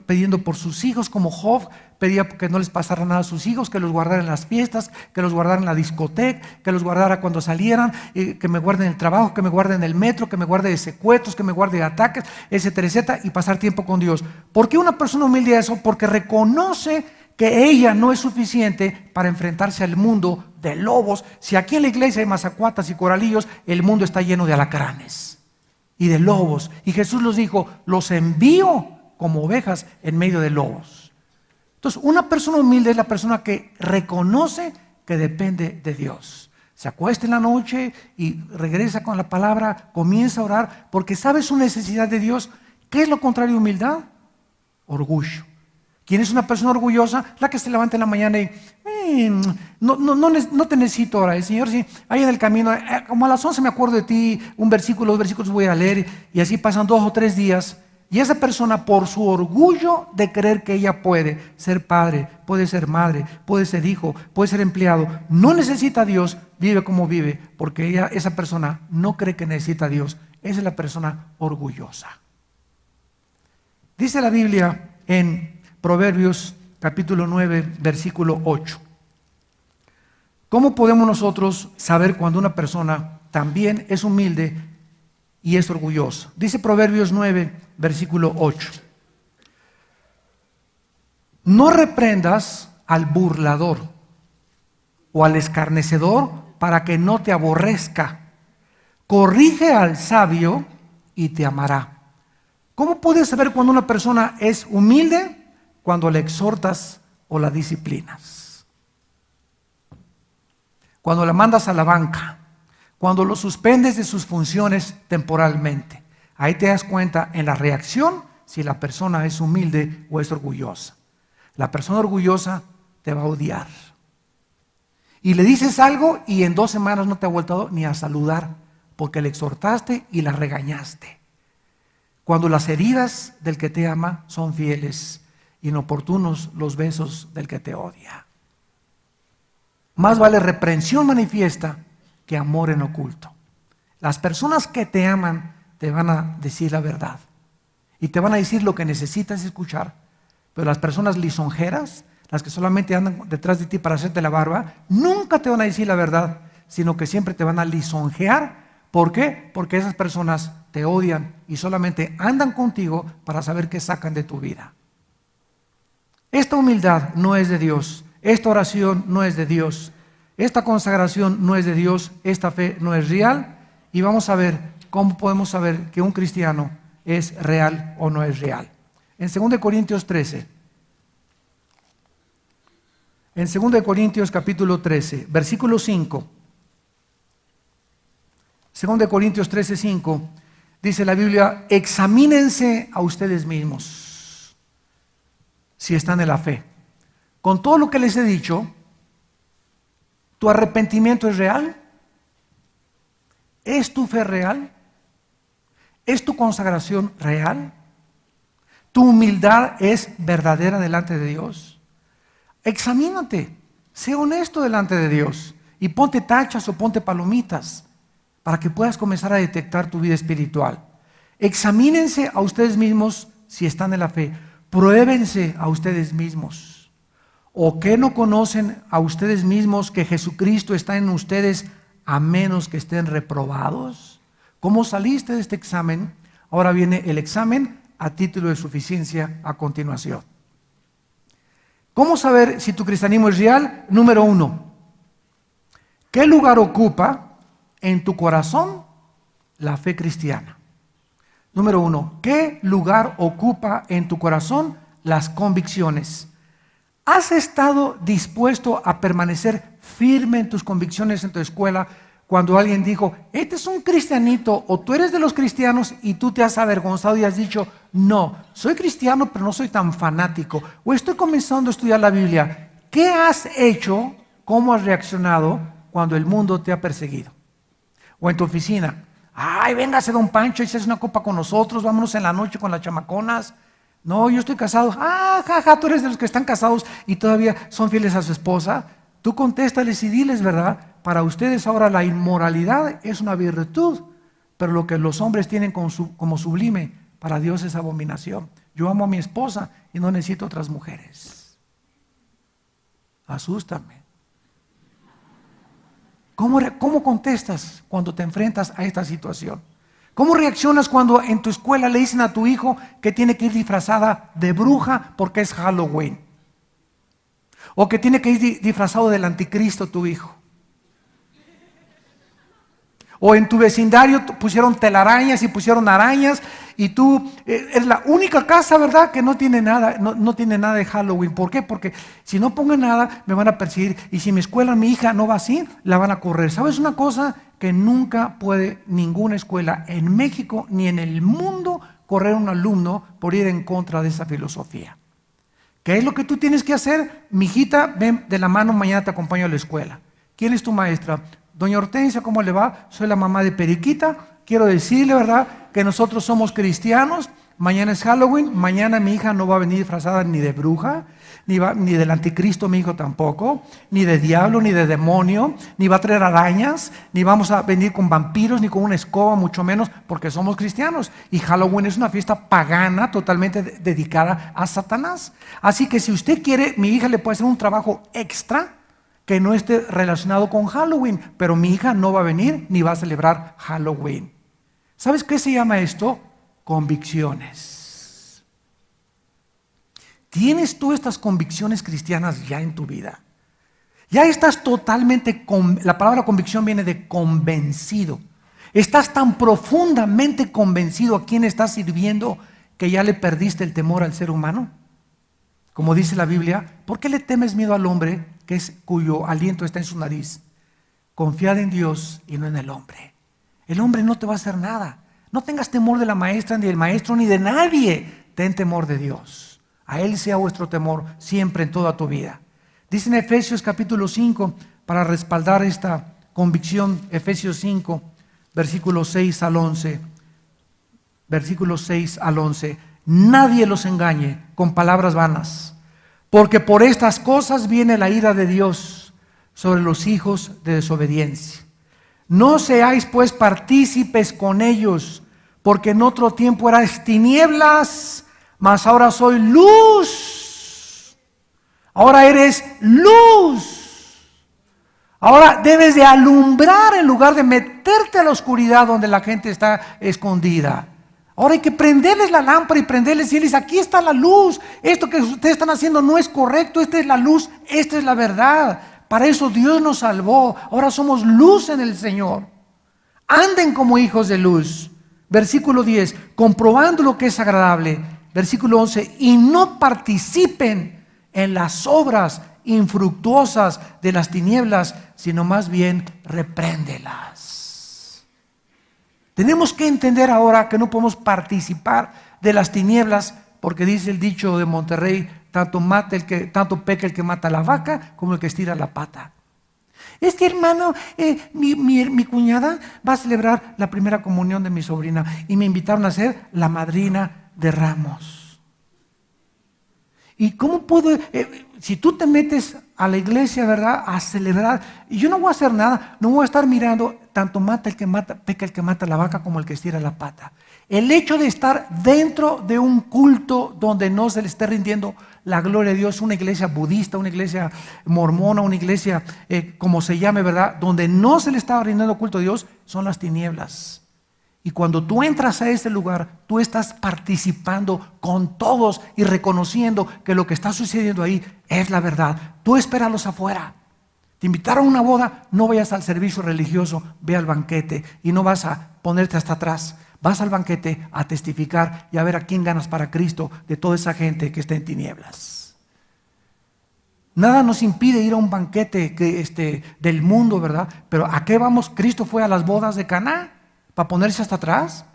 Speaker 1: pidiendo por sus hijos, como Job pedía que no les pasara nada a sus hijos, que los guardara en las fiestas, que los guardara en la discoteca, que los guardara cuando salieran, que me guarde en el trabajo, que me guarde en el metro, que me guarde de secuestros, que me guarde de ataques, etcétera, etcétera, y pasar tiempo con Dios. ¿Por qué una persona humilde hace eso? Porque reconoce que ella no es suficiente para enfrentarse al mundo de lobos. Si aquí en la iglesia hay mazacuatas y coralillos, el mundo está lleno de alacranes y de lobos. Y Jesús los dijo, los envío como ovejas en medio de lobos. Entonces, una persona humilde es la persona que reconoce que depende de Dios. Se acuesta en la noche y regresa con la palabra, comienza a orar porque sabe su necesidad de Dios. ¿Qué es lo contrario de humildad? Orgullo. ¿Quién es una persona orgullosa? La que se levanta en la mañana y no te necesito ahora. El Señor, sí, ahí en el camino, como a las 11 me acuerdo de ti, un versículo, 2 versículos voy a leer, y así pasan 2 o 3 días. Y esa persona, por su orgullo de creer que ella puede ser padre, puede ser madre, puede ser hijo, puede ser empleado, no necesita a Dios, vive como vive, porque esa persona no cree que necesita a Dios. Esa es la persona orgullosa. Dice la Biblia en Proverbios capítulo 9, versículo 8. ¿Cómo podemos nosotros saber cuando una persona también es humilde y es orgullosa? Dice Proverbios 9, versículo 8. No reprendas al burlador o al escarnecedor para que no te aborrezca. Corrige al sabio y te amará. ¿Cómo puedes saber cuando una persona es humilde? Cuando le exhortas o la disciplinas. Cuando la mandas a la banca. Cuando lo suspendes de sus funciones temporalmente. Ahí te das cuenta en la reacción si la persona es humilde o es orgullosa. La persona orgullosa te va a odiar. Y le dices algo y en 2 semanas no te ha vuelto ni a saludar porque le exhortaste y la regañaste. Cuando las heridas del que te ama son fieles, inoportunos los besos del que te odia. Más vale reprensión manifiesta que amor en oculto. Las personas que te aman te van a decir la verdad y te van a decir lo que necesitas escuchar, pero las personas lisonjeras, las que solamente andan detrás de ti para hacerte la barba, nunca te van a decir la verdad, sino que siempre te van a lisonjear. ¿Por qué? Porque esas personas te odian y solamente andan contigo para saber qué sacan de tu vida. Esta humildad no es de Dios, esta oración no es de Dios, esta consagración no es de Dios, esta fe no es real, y vamos a ver cómo podemos saber que un cristiano es real o no es real. En 2 Corintios 13, en 2 Corintios capítulo 13, versículo 5, 2 Corintios 13, 5, dice la Biblia: examínense a ustedes mismos si están en la fe. Con todo lo que les he dicho, ¿tu arrepentimiento es real? ¿Es tu fe real? ¿Es tu consagración real? ¿Tu humildad es verdadera delante de Dios? Examínate, sé honesto delante de Dios y ponte tachas o ponte palomitas para que puedas comenzar a detectar tu vida espiritual. Examínense a ustedes mismos si están en la fe. Pruébense a ustedes mismos. ¿O qué no conocen a ustedes mismos que Jesucristo está en ustedes a menos que estén reprobados? ¿Cómo saliste de este examen? Ahora viene el examen a título de suficiencia a continuación. ¿Cómo saber si tu cristianismo es real? Número 1. ¿Qué lugar ocupa en tu corazón la fe cristiana? Número 1. ¿Qué lugar ocupa en tu corazón las convicciones? ¿Has estado dispuesto a permanecer firme en tus convicciones en tu escuela cuando alguien dijo, este es un cristianito, o tú eres de los cristianos y tú te has avergonzado y has dicho, no, soy cristiano pero no soy tan fanático, o estoy comenzando a estudiar la Biblia? ¿Qué has hecho? ¿Cómo has reaccionado cuando el mundo te ha perseguido? O en tu oficina, ay, véngase don Pancho, y se hace una copa con nosotros, vámonos en la noche con las chamaconas. No, yo estoy casado. Ah, jaja, tú eres de los que están casados y todavía son fieles a su esposa. Tú contéstales y diles, ¿verdad? Para ustedes ahora la inmoralidad es una virtud, pero lo que los hombres tienen como sublime, para Dios es abominación. Yo amo a mi esposa y no necesito otras mujeres. Asústame. ¿Cómo contestas cuando te enfrentas a esta situación? ¿Cómo reaccionas cuando en tu escuela le dicen a tu hijo que tiene que ir disfrazada de bruja porque es Halloween? O que tiene que ir disfrazado del anticristo tu hijo. O en tu vecindario pusieron telarañas y pusieron arañas y tú es la única casa, ¿verdad?, que no tiene nada, no tiene nada de Halloween. ¿Por qué? Porque si no pongo nada me van a perseguir, y si en mi escuela mi hija no va así, la van a correr. ¿Sabes una cosa? Que nunca puede ninguna escuela en México ni en el mundo correr a un alumno por ir en contra de esa filosofía. ¿Qué es lo que tú tienes que hacer? Mijita, ven de la mano, mañana te acompaño a la escuela. ¿Quién es tu maestra? Doña Hortensia, ¿cómo le va? Soy la mamá de Periquita. Quiero decirle, ¿verdad?, que nosotros somos cristianos. Mañana es Halloween. Mañana mi hija no va a venir disfrazada ni de bruja, ni del anticristo, mi hijo tampoco, ni de diablo, ni de demonio, ni va a traer arañas, ni vamos a venir con vampiros, ni con una escoba, mucho menos, porque somos cristianos. Y Halloween es una fiesta pagana totalmente dedicada a Satanás. Así que si usted quiere, mi hija le puede hacer un trabajo extra que no esté relacionado con Halloween, pero mi hija no va a venir ni va a celebrar Halloween. ¿Sabes qué se llama esto? Convicciones. ¿Tienes tú estas convicciones cristianas ya en tu vida? Ya estás totalmente, la palabra convicción viene de convencido. Estás tan profundamente convencido a quién estás sirviendo que ya le perdiste el temor al ser humano. Como dice la Biblia, ¿por qué le temes miedo al hombre cuyo aliento está en su nariz? Confiad en Dios y no en el hombre. El hombre no te va a hacer nada. No tengas temor de la maestra, ni del maestro, ni de nadie. Ten temor de Dios. A Él sea vuestro temor siempre en toda tu vida. Dice en Efesios capítulo 5, para respaldar esta convicción, Efesios 5, versículos 6 al 11. Versículos 6 al 11. Nadie los engañe con palabras vanas, porque por estas cosas viene la ira de Dios sobre los hijos de desobediencia. No seáis pues partícipes con ellos, porque en otro tiempo erais tinieblas, mas ahora soy luz. Ahora eres luz. Ahora debes de alumbrar en lugar de meterte a la oscuridad donde la gente está escondida. Ahora hay que prenderles la lámpara y prenderles y decirles: aquí está la luz. Esto que ustedes están haciendo no es correcto. Esta es la luz, esta es la verdad. Para eso Dios nos salvó. Ahora somos luz en el Señor. Anden como hijos de luz. Versículo 10, comprobando lo que es agradable. Versículo 11, y no participen en las obras infructuosas de las tinieblas, sino más bien repréndelas. Tenemos que entender ahora que no podemos participar de las tinieblas, porque dice el dicho de Monterrey: tanto peca el que mata a la vaca como el que estira la pata. Es que, hermano, mi cuñada va a celebrar la primera comunión de mi sobrina y me invitaron a ser la madrina de ramos. ¿Y cómo puedo? Si tú te metes a la iglesia, ¿verdad?, a celebrar, y yo no voy a hacer nada, no voy a estar mirando, tanto peca el que mata la vaca como el que estira la pata. El hecho de estar dentro de un culto donde no se le esté rindiendo la gloria de Dios, una iglesia budista, una iglesia mormona, una iglesia como se llame, ¿verdad?, donde no se le está rindiendo culto a Dios, son las tinieblas. Y cuando tú entras a ese lugar, tú estás participando con todos y reconociendo que lo que está sucediendo ahí es la verdad. Tú espéralos afuera. Te invitaron a una boda, no vayas al servicio religioso, ve al banquete y no vas a ponerte hasta atrás. Vas al banquete a testificar y a ver a quién ganas para Cristo de toda esa gente que está en tinieblas. Nada nos impide ir a un banquete del mundo, ¿verdad? Pero ¿a qué vamos? ¿Cristo fue a las bodas de Caná para ponerse hasta atrás?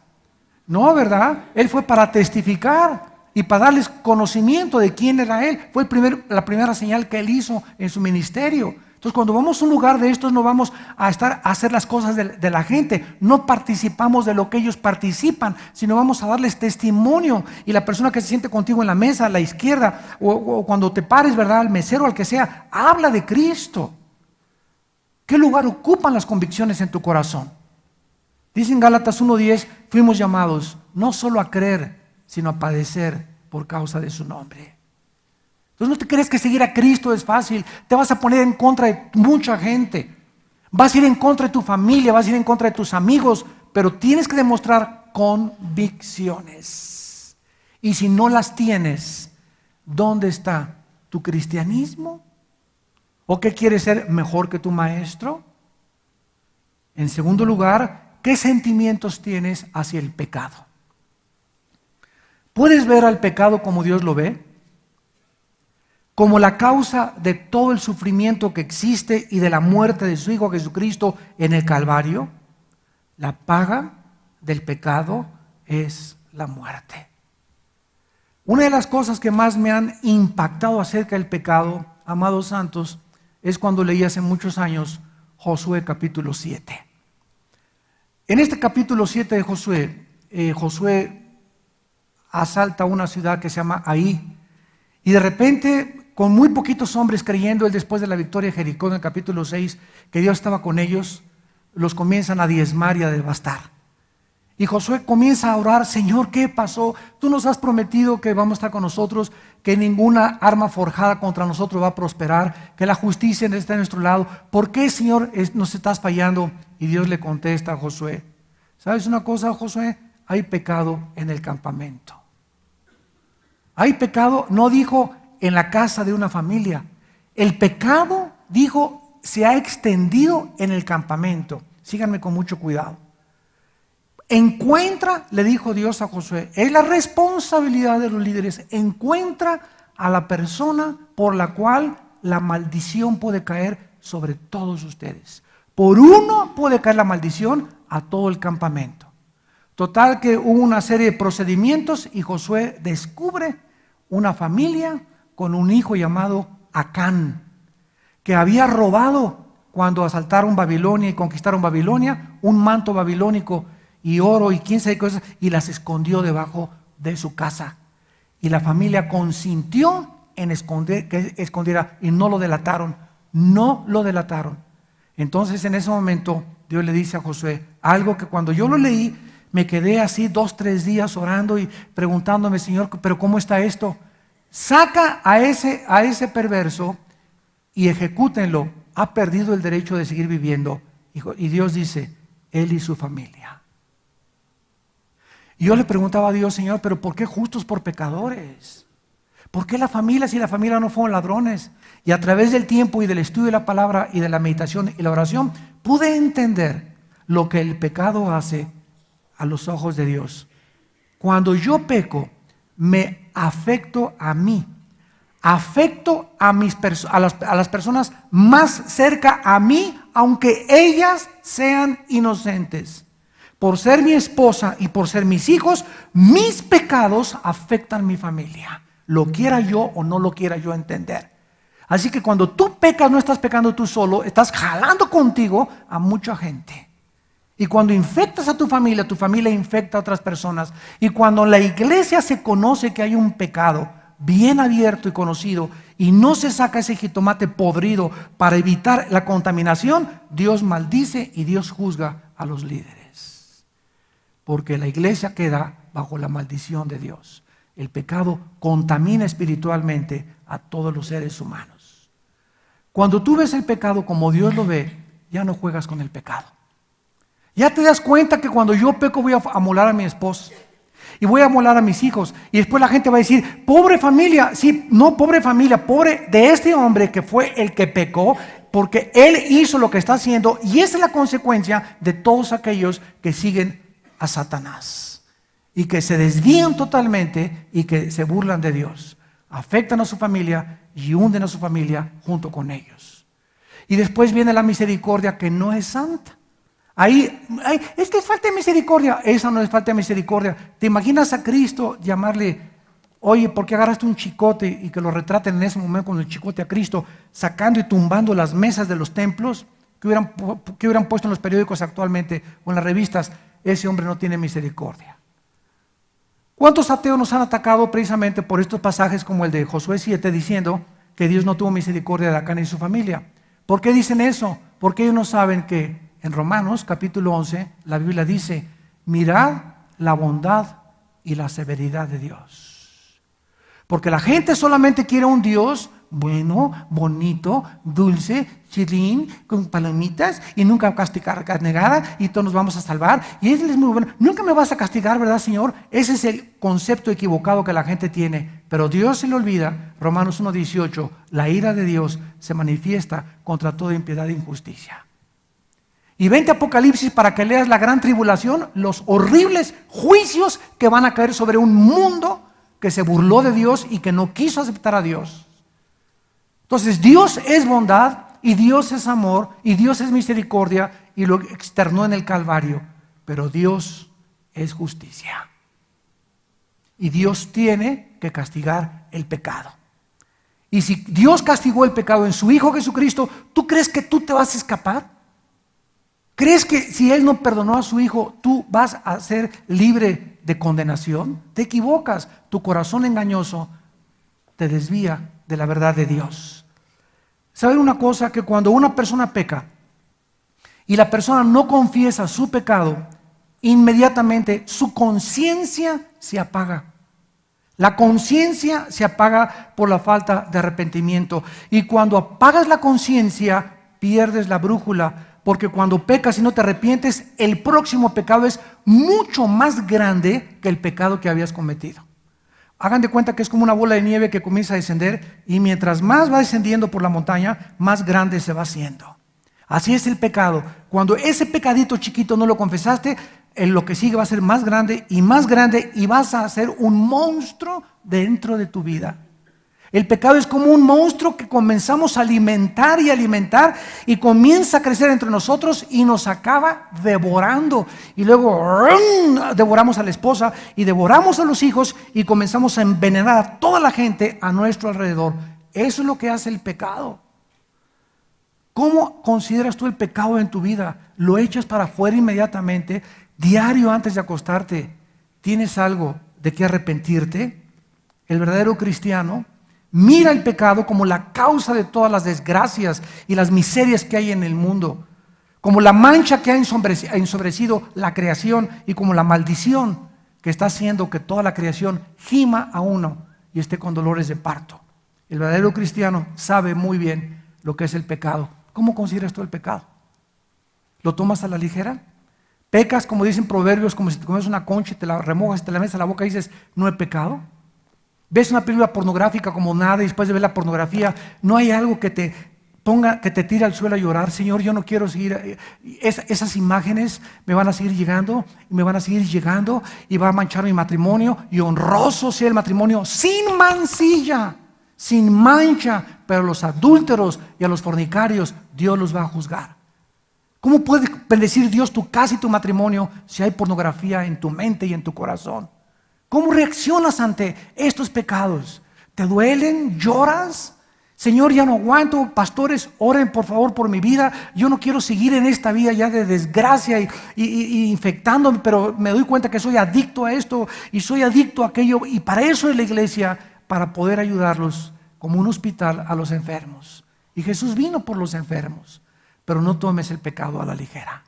Speaker 1: No, ¿verdad? Él fue para testificar y para darles conocimiento de quién era Él. Fue la primera señal que Él hizo en su ministerio. Entonces, cuando vamos a un lugar de estos, no vamos a hacer las cosas de la gente. No participamos de lo que ellos participan, sino vamos a darles testimonio. Y la persona que se siente contigo en la mesa, a la izquierda, o cuando te pares, ¿verdad?, al mesero, al que sea, habla de Cristo. ¿Qué lugar ocupan las convicciones en tu corazón? Dice en Gálatas 1:10, fuimos llamados no solo a creer, sino a padecer por causa de su nombre. Entonces no te crees que seguir a Cristo es fácil. Te vas a poner en contra de mucha gente. Vas a ir en contra de tu familia, vas a ir en contra de tus amigos, pero tienes que demostrar convicciones. Y si no las tienes, ¿dónde está tu cristianismo? ¿O qué quieres ser mejor que tu maestro? En segundo lugar, ¿qué sentimientos tienes hacia el pecado? ¿Puedes ver al pecado como Dios lo ve? Como la causa de todo el sufrimiento que existe y de la muerte de su Hijo Jesucristo en el Calvario. La paga del pecado es la muerte. Una de las cosas que más me han impactado acerca del pecado, amados santos, es cuando leí hace muchos años Josué capítulo 7. En este capítulo 7 de Josué, Josué asalta una ciudad que se llama Ai, y de repente, con muy poquitos hombres creyendo, él después de la victoria de Jericó en el capítulo 6, que Dios estaba con ellos, los comienzan a diezmar y a devastar. Y Josué comienza a orar: Señor, ¿qué pasó? Tú nos has prometido que vamos a estar con nosotros, que ninguna arma forjada contra nosotros va a prosperar, que la justicia está a nuestro lado. ¿Por qué, Señor, nos estás fallando? Y Dios le contesta a Josué: ¿sabes una cosa, Josué? Hay pecado en el campamento. Hay pecado, no dijo en la casa de una familia. El pecado, dijo, se ha extendido en el campamento. Síganme con mucho cuidado. Encuentra, le dijo Dios a Josué, es la responsabilidad de los líderes, encuentra a la persona por la cual la maldición puede caer sobre todos ustedes. Por uno puede caer la maldición a todo el campamento. Total que hubo una serie de procedimientos y Josué descubre una familia con un hijo llamado Acán, que había robado cuando asaltaron Babilonia y conquistaron Babilonia, un manto babilónico y oro y 15 cosas, y las escondió debajo de su casa. Y la familia consintió en que escondiera y no lo delataron, no lo delataron. Entonces en ese momento Dios le dice a Josué algo que cuando yo lo leí me quedé así 2, 3 días orando y preguntándome: Señor, pero ¿cómo está esto? Saca a ese perverso y ejecútenlo. Ha perdido el derecho de seguir viviendo. Y Dios dice: él y su familia. Y yo le preguntaba a Dios: Señor, pero ¿por qué justos por pecadores? ¿Por qué la familia si la familia no fueron ladrones? Y a través del tiempo y del estudio de la palabra y de la meditación y la oración pude entender lo que el pecado hace a los ojos de Dios. Cuando yo peco, me afecto a mí, afecto a las personas más cerca a mí, aunque ellas sean inocentes. Por ser mi esposa y por ser mis hijos, mis pecados afectan a mi familia, lo quiera yo o no lo quiera yo entender. Así que cuando tú pecas, no estás pecando tú solo, estás jalando contigo a mucha gente. Y cuando infectas a tu familia infecta a otras personas. Y cuando la iglesia se conoce que hay un pecado bien abierto y conocido y no se saca ese jitomate podrido para evitar la contaminación, Dios maldice y Dios juzga a los líderes. Porque la iglesia queda bajo la maldición de Dios. El pecado contamina espiritualmente a todos los seres humanos. Cuando tú ves el pecado como Dios lo ve, ya no juegas con el pecado. Ya te das cuenta que cuando yo peco voy a amolar a mi esposa y voy a amolar a mis hijos, y después la gente va a decir: pobre familia. Sí, no pobre familia, pobre de este hombre que fue el que pecó, porque él hizo lo que está haciendo, y esa es la consecuencia de todos aquellos que siguen a Satanás y que se desvían totalmente y que se burlan de Dios, afectan a su familia y hunden a su familia junto con ellos. Y después viene la misericordia, que no es santa. Ahí, es que es falta de misericordia. Esa no es falta de misericordia. ¿Te imaginas a Cristo llamarle: oye, ¿por qué agarraste un chicote? Y que lo retraten en ese momento con el chicote a Cristo, sacando y tumbando las mesas de los templos que hubieran puesto en los periódicos actualmente o en las revistas. Ese hombre no tiene misericordia. ¿Cuántos ateos nos han atacado precisamente por estos pasajes como el de Josué 7, diciendo que Dios no tuvo misericordia de Acán y su familia? ¿Por qué dicen eso? Porque ellos no saben que en Romanos capítulo 11, la Biblia dice: mirad la bondad y la severidad de Dios. Porque la gente solamente quiere un Dios bueno, bonito, dulce, chilín, con palomitas, y nunca castigar negada, y todos nos vamos a salvar. Y Él es muy bueno. Nunca me vas a castigar, ¿verdad, Señor? Ese es el concepto equivocado que la gente tiene. Pero Dios se le olvida, Romanos 1:18, la ira de Dios se manifiesta contra toda impiedad e injusticia. Y vente a Apocalipsis para que leas la gran tribulación, los horribles juicios que van a caer sobre un mundo que se burló de Dios y que no quiso aceptar a Dios. Entonces Dios es bondad y Dios es amor y Dios es misericordia y lo externó en el Calvario. Pero Dios es justicia. Y Dios tiene que castigar el pecado. Y si Dios castigó el pecado en su Hijo Jesucristo, ¿tú crees que tú te vas a escapar? ¿Crees que si Él no perdonó a su Hijo, tú vas a ser libre de condenación? Te equivocas. Tu corazón engañoso te desvía de la verdad de Dios. ¿Saben una cosa? Que cuando una persona peca y la persona no confiesa su pecado, inmediatamente su conciencia se apaga. La conciencia se apaga por la falta de arrepentimiento. Y cuando apagas la conciencia, pierdes la brújula. Porque cuando pecas y no te arrepientes, el próximo pecado es mucho más grande que el pecado que habías cometido. Hagan de cuenta que es como una bola de nieve que comienza a descender y mientras más va descendiendo por la montaña, más grande se va haciendo. Así es el pecado. Cuando ese pecadito chiquito no lo confesaste, lo que sigue va a ser más grande y vas a ser un monstruo dentro de tu vida. El pecado es como un monstruo que comenzamos a alimentar y comienza a crecer entre nosotros y nos acaba devorando. Y luego devoramos a la esposa y devoramos a los hijos y comenzamos a envenenar a toda la gente a nuestro alrededor. Eso es lo que hace el pecado. ¿Cómo consideras tú el pecado en tu vida? ¿Lo echas para afuera inmediatamente? Diario antes de acostarte, ¿tienes algo de qué arrepentirte? El verdadero cristiano mira el pecado como la causa de todas las desgracias y las miserias que hay en el mundo, como la mancha que ha ensombrecido la creación y como la maldición que está haciendo que toda la creación gima a uno y esté con dolores de parto. El verdadero cristiano sabe muy bien lo que es el pecado. ¿Cómo consideras tú el pecado? ¿Lo tomas a la ligera? ¿Pecas, como dicen proverbios, como si te comes una concha y te la remojas y te la metes a la boca y dices, no he pecado? ¿Ves una película pornográfica como nada y después de ver la pornografía no hay algo que te ponga, que te tire al suelo a llorar? Señor, yo no quiero seguir, esas imágenes me van a seguir llegando y me van a seguir llegando y va a manchar mi matrimonio y honroso sea el matrimonio sin mancilla, sin mancha, pero a los adúlteros y a los fornicarios Dios los va a juzgar. ¿Cómo puede bendecir Dios tu casa y tu matrimonio si hay pornografía en tu mente y en tu corazón? ¿Cómo reaccionas ante estos pecados? ¿Te duelen? ¿Lloras? Señor, ya no aguanto. Pastores, oren por favor por mi vida. Yo no quiero seguir en esta vida ya de desgracia y infectándome, pero me doy cuenta que soy adicto a esto y soy adicto a aquello. Y para eso es la iglesia, para poder ayudarlos como un hospital a los enfermos. Y Jesús vino por los enfermos. Pero no tomes el pecado a la ligera.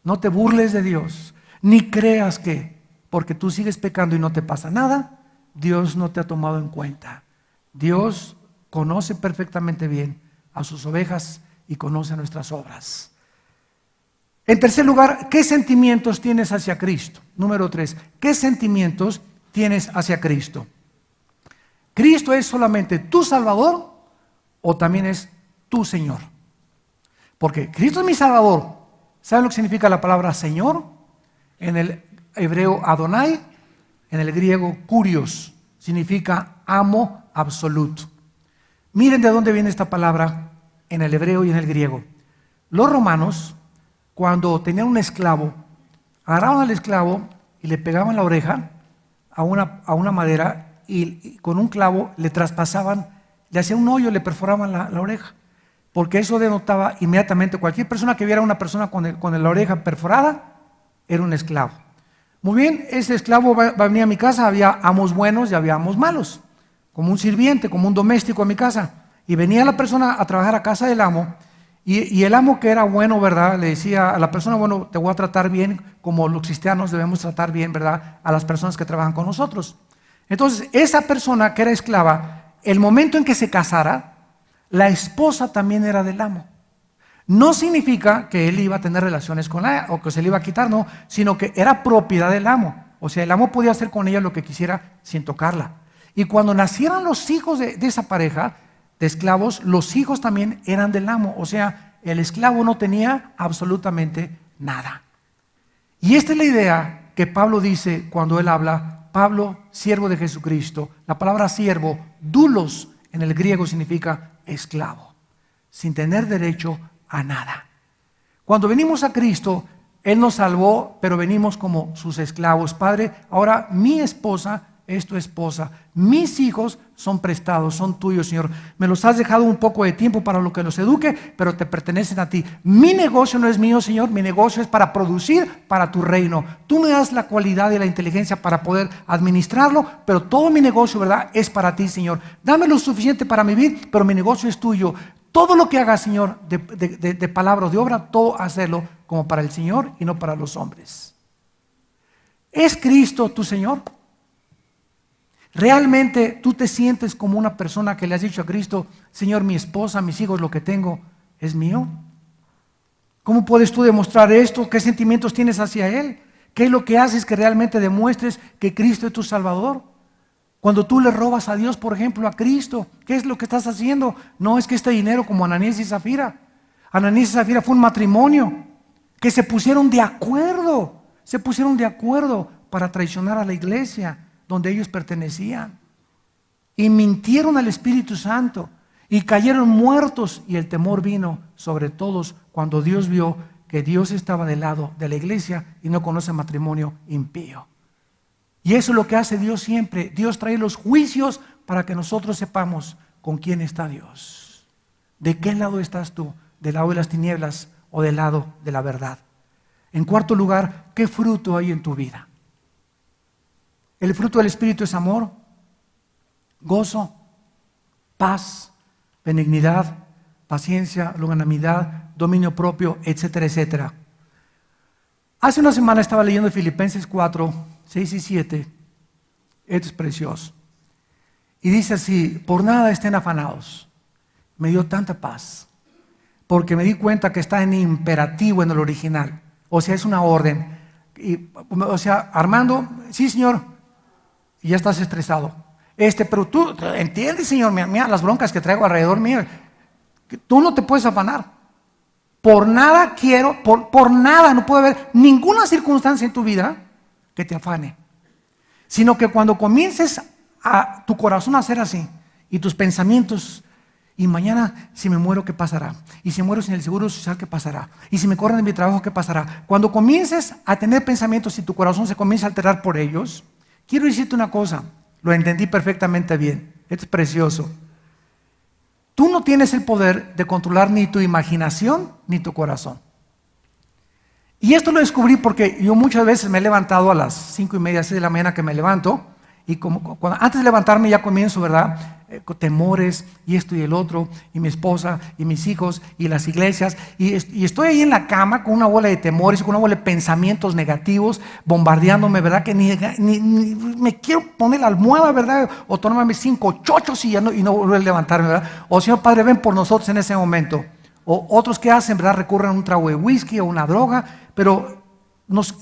Speaker 1: No te burles de Dios, ni creas que porque tú sigues pecando y no te pasa nada, Dios no te ha tomado en cuenta. Dios conoce perfectamente bien a sus ovejas y conoce nuestras obras. En tercer lugar, ¿qué sentimientos tienes hacia Cristo? Número 3, ¿qué sentimientos tienes hacia Cristo? ¿Cristo es solamente tu Salvador o también es tu Señor? Porque Cristo es mi Salvador. ¿Saben lo que significa la palabra Señor? En el hebreo Adonai, en el griego Kurios, significa amo absoluto. Miren de dónde viene esta palabra en el hebreo y en el griego. Los romanos, cuando tenían un esclavo, agarraban al esclavo y le pegaban la oreja a una madera y con un clavo le traspasaban, le hacían un hoyo, le perforaban la oreja. Porque eso denotaba inmediatamente, cualquier persona que viera a una persona con la oreja perforada, era un esclavo. Muy bien, ese esclavo va a venir a mi casa, había amos buenos y había amos malos, como un sirviente, como un doméstico a mi casa. Y venía la persona a trabajar a casa del amo, y el amo que era bueno, ¿verdad? Le decía a la persona, bueno, te voy a tratar bien, como los cristianos debemos tratar bien, ¿verdad? A las personas que trabajan con nosotros. Entonces, esa persona que era esclava, el momento en que se casara, la esposa también era del amo. No significa que él iba a tener relaciones con ella o que se le iba a quitar, no, sino que era propiedad del amo. O sea, el amo podía hacer con ella lo que quisiera sin tocarla. Y cuando nacieron los hijos de esa pareja de esclavos, los hijos también eran del amo. O sea, el esclavo no tenía absolutamente nada. Y esta es la idea que Pablo dice cuando él habla, Pablo, siervo de Jesucristo. La palabra siervo, doulos, en el griego significa esclavo, sin tener derecho a nada. Cuando venimos a Cristo, Él nos salvó, pero venimos como sus esclavos. Padre, ahora mi esposa es tu esposa, mis hijos son prestados, son tuyos, Señor. Me los has dejado un poco de tiempo para lo que los eduque, pero te pertenecen a ti. Mi negocio no es mío, Señor, mi negocio es para producir para tu reino. Tú me das la cualidad y la inteligencia para poder administrarlo, pero todo mi negocio, ¿verdad?, es para ti, Señor. Dame lo suficiente para vivir, pero mi negocio es tuyo. Todo lo que haga, Señor, de palabra o de obra, todo hacerlo como para el Señor y no para los hombres. ¿Es Cristo tu Señor? ¿Realmente tú te sientes como una persona que le has dicho a Cristo, Señor, mi esposa, mis hijos, lo que tengo es mío? ¿Cómo puedes tú demostrar esto? ¿Qué sentimientos tienes hacia Él? ¿Qué es lo que haces que realmente demuestres que Cristo es tu Salvador? Cuando tú le robas a Dios, por ejemplo, a Cristo, ¿qué es lo que estás haciendo? No es que este dinero como Ananías y Zafira. Ananías y Zafira fue un matrimonio que se pusieron de acuerdo para traicionar a la iglesia donde ellos pertenecían. Y mintieron al Espíritu Santo y cayeron muertos, y el temor vino sobre todos cuando Dios vio que Dios estaba del lado de la iglesia y no conoce matrimonio impío. Y eso es lo que hace Dios siempre. Dios trae los juicios para que nosotros sepamos con quién está Dios. ¿De qué lado estás tú? ¿Del lado de las tinieblas o del lado de la verdad? En cuarto lugar, ¿qué fruto hay en tu vida? El fruto del Espíritu es amor, gozo, paz, benignidad, paciencia, longanimidad, dominio propio, etcétera, etcétera. Hace una semana estaba leyendo Filipenses 4, 6 y 7. Esto es precioso. Y dice así: por nada estén afanados. Me dio tanta paz, porque me di cuenta que está en imperativo en el original. O sea, es una orden. O sea, Armando, sí, Señor. Y ya estás estresado. Pero tú entiendes, Señor, mira las broncas que traigo alrededor mío. Tú no te puedes afanar. Por nada quiero, por nada, no puede haber ninguna circunstancia en tu vida que te afane. Sino que cuando comiences a tu corazón a hacer así, y tus pensamientos, y mañana si me muero, ¿qué pasará? Y si muero sin el seguro social, ¿qué pasará? Y si me corren de mi trabajo, ¿qué pasará? Cuando comiences a tener pensamientos y tu corazón se comienza a alterar por ellos, quiero decirte una cosa, lo entendí perfectamente bien, esto es precioso. Tú no tienes el poder de controlar ni tu imaginación ni tu corazón. Y esto lo descubrí porque yo muchas veces me he levantado a las 5:30, 6 de la mañana que me levanto, y antes de levantarme ya comienzo, ¿verdad?, con temores, y esto y el otro, y mi esposa, y mis hijos, y las iglesias, y estoy ahí en la cama con una bola de temores, con una bola de pensamientos negativos, bombardeándome, ¿verdad?, que ni me quiero poner la almohada, ¿verdad?, o tomarme 5 chochos y no volver a levantarme, ¿verdad? O Señor Padre, ven por nosotros en ese momento. O otros que hacen, ¿verdad?, recurren a un trago de whisky o una droga, pero nos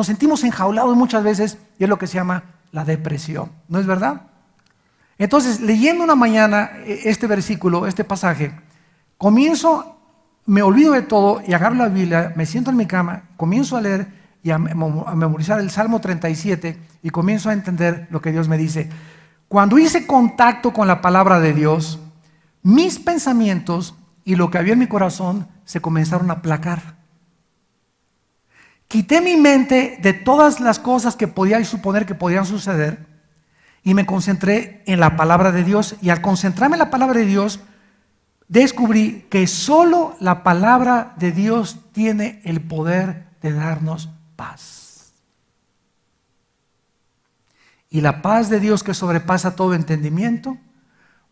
Speaker 1: sentimos enjaulados muchas veces, y es lo que se llama la depresión, ¿no es verdad? Entonces, leyendo una mañana este versículo, este pasaje, me olvido de todo y agarro la Biblia, me siento en mi cama, comienzo a leer y a memorizar el Salmo 37 y comienzo a entender lo que Dios me dice. Cuando hice contacto con la palabra de Dios, mis pensamientos y lo que había en mi corazón se comenzaron a aplacar. Quité mi mente de todas las cosas que podía suponer que podían suceder y me concentré en la palabra de Dios. Y al concentrarme en la palabra de Dios, descubrí que solo la palabra de Dios tiene el poder de darnos paz. Y la paz de Dios, que sobrepasa todo entendimiento,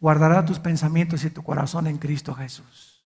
Speaker 1: guardará tus pensamientos y tu corazón en Cristo Jesús.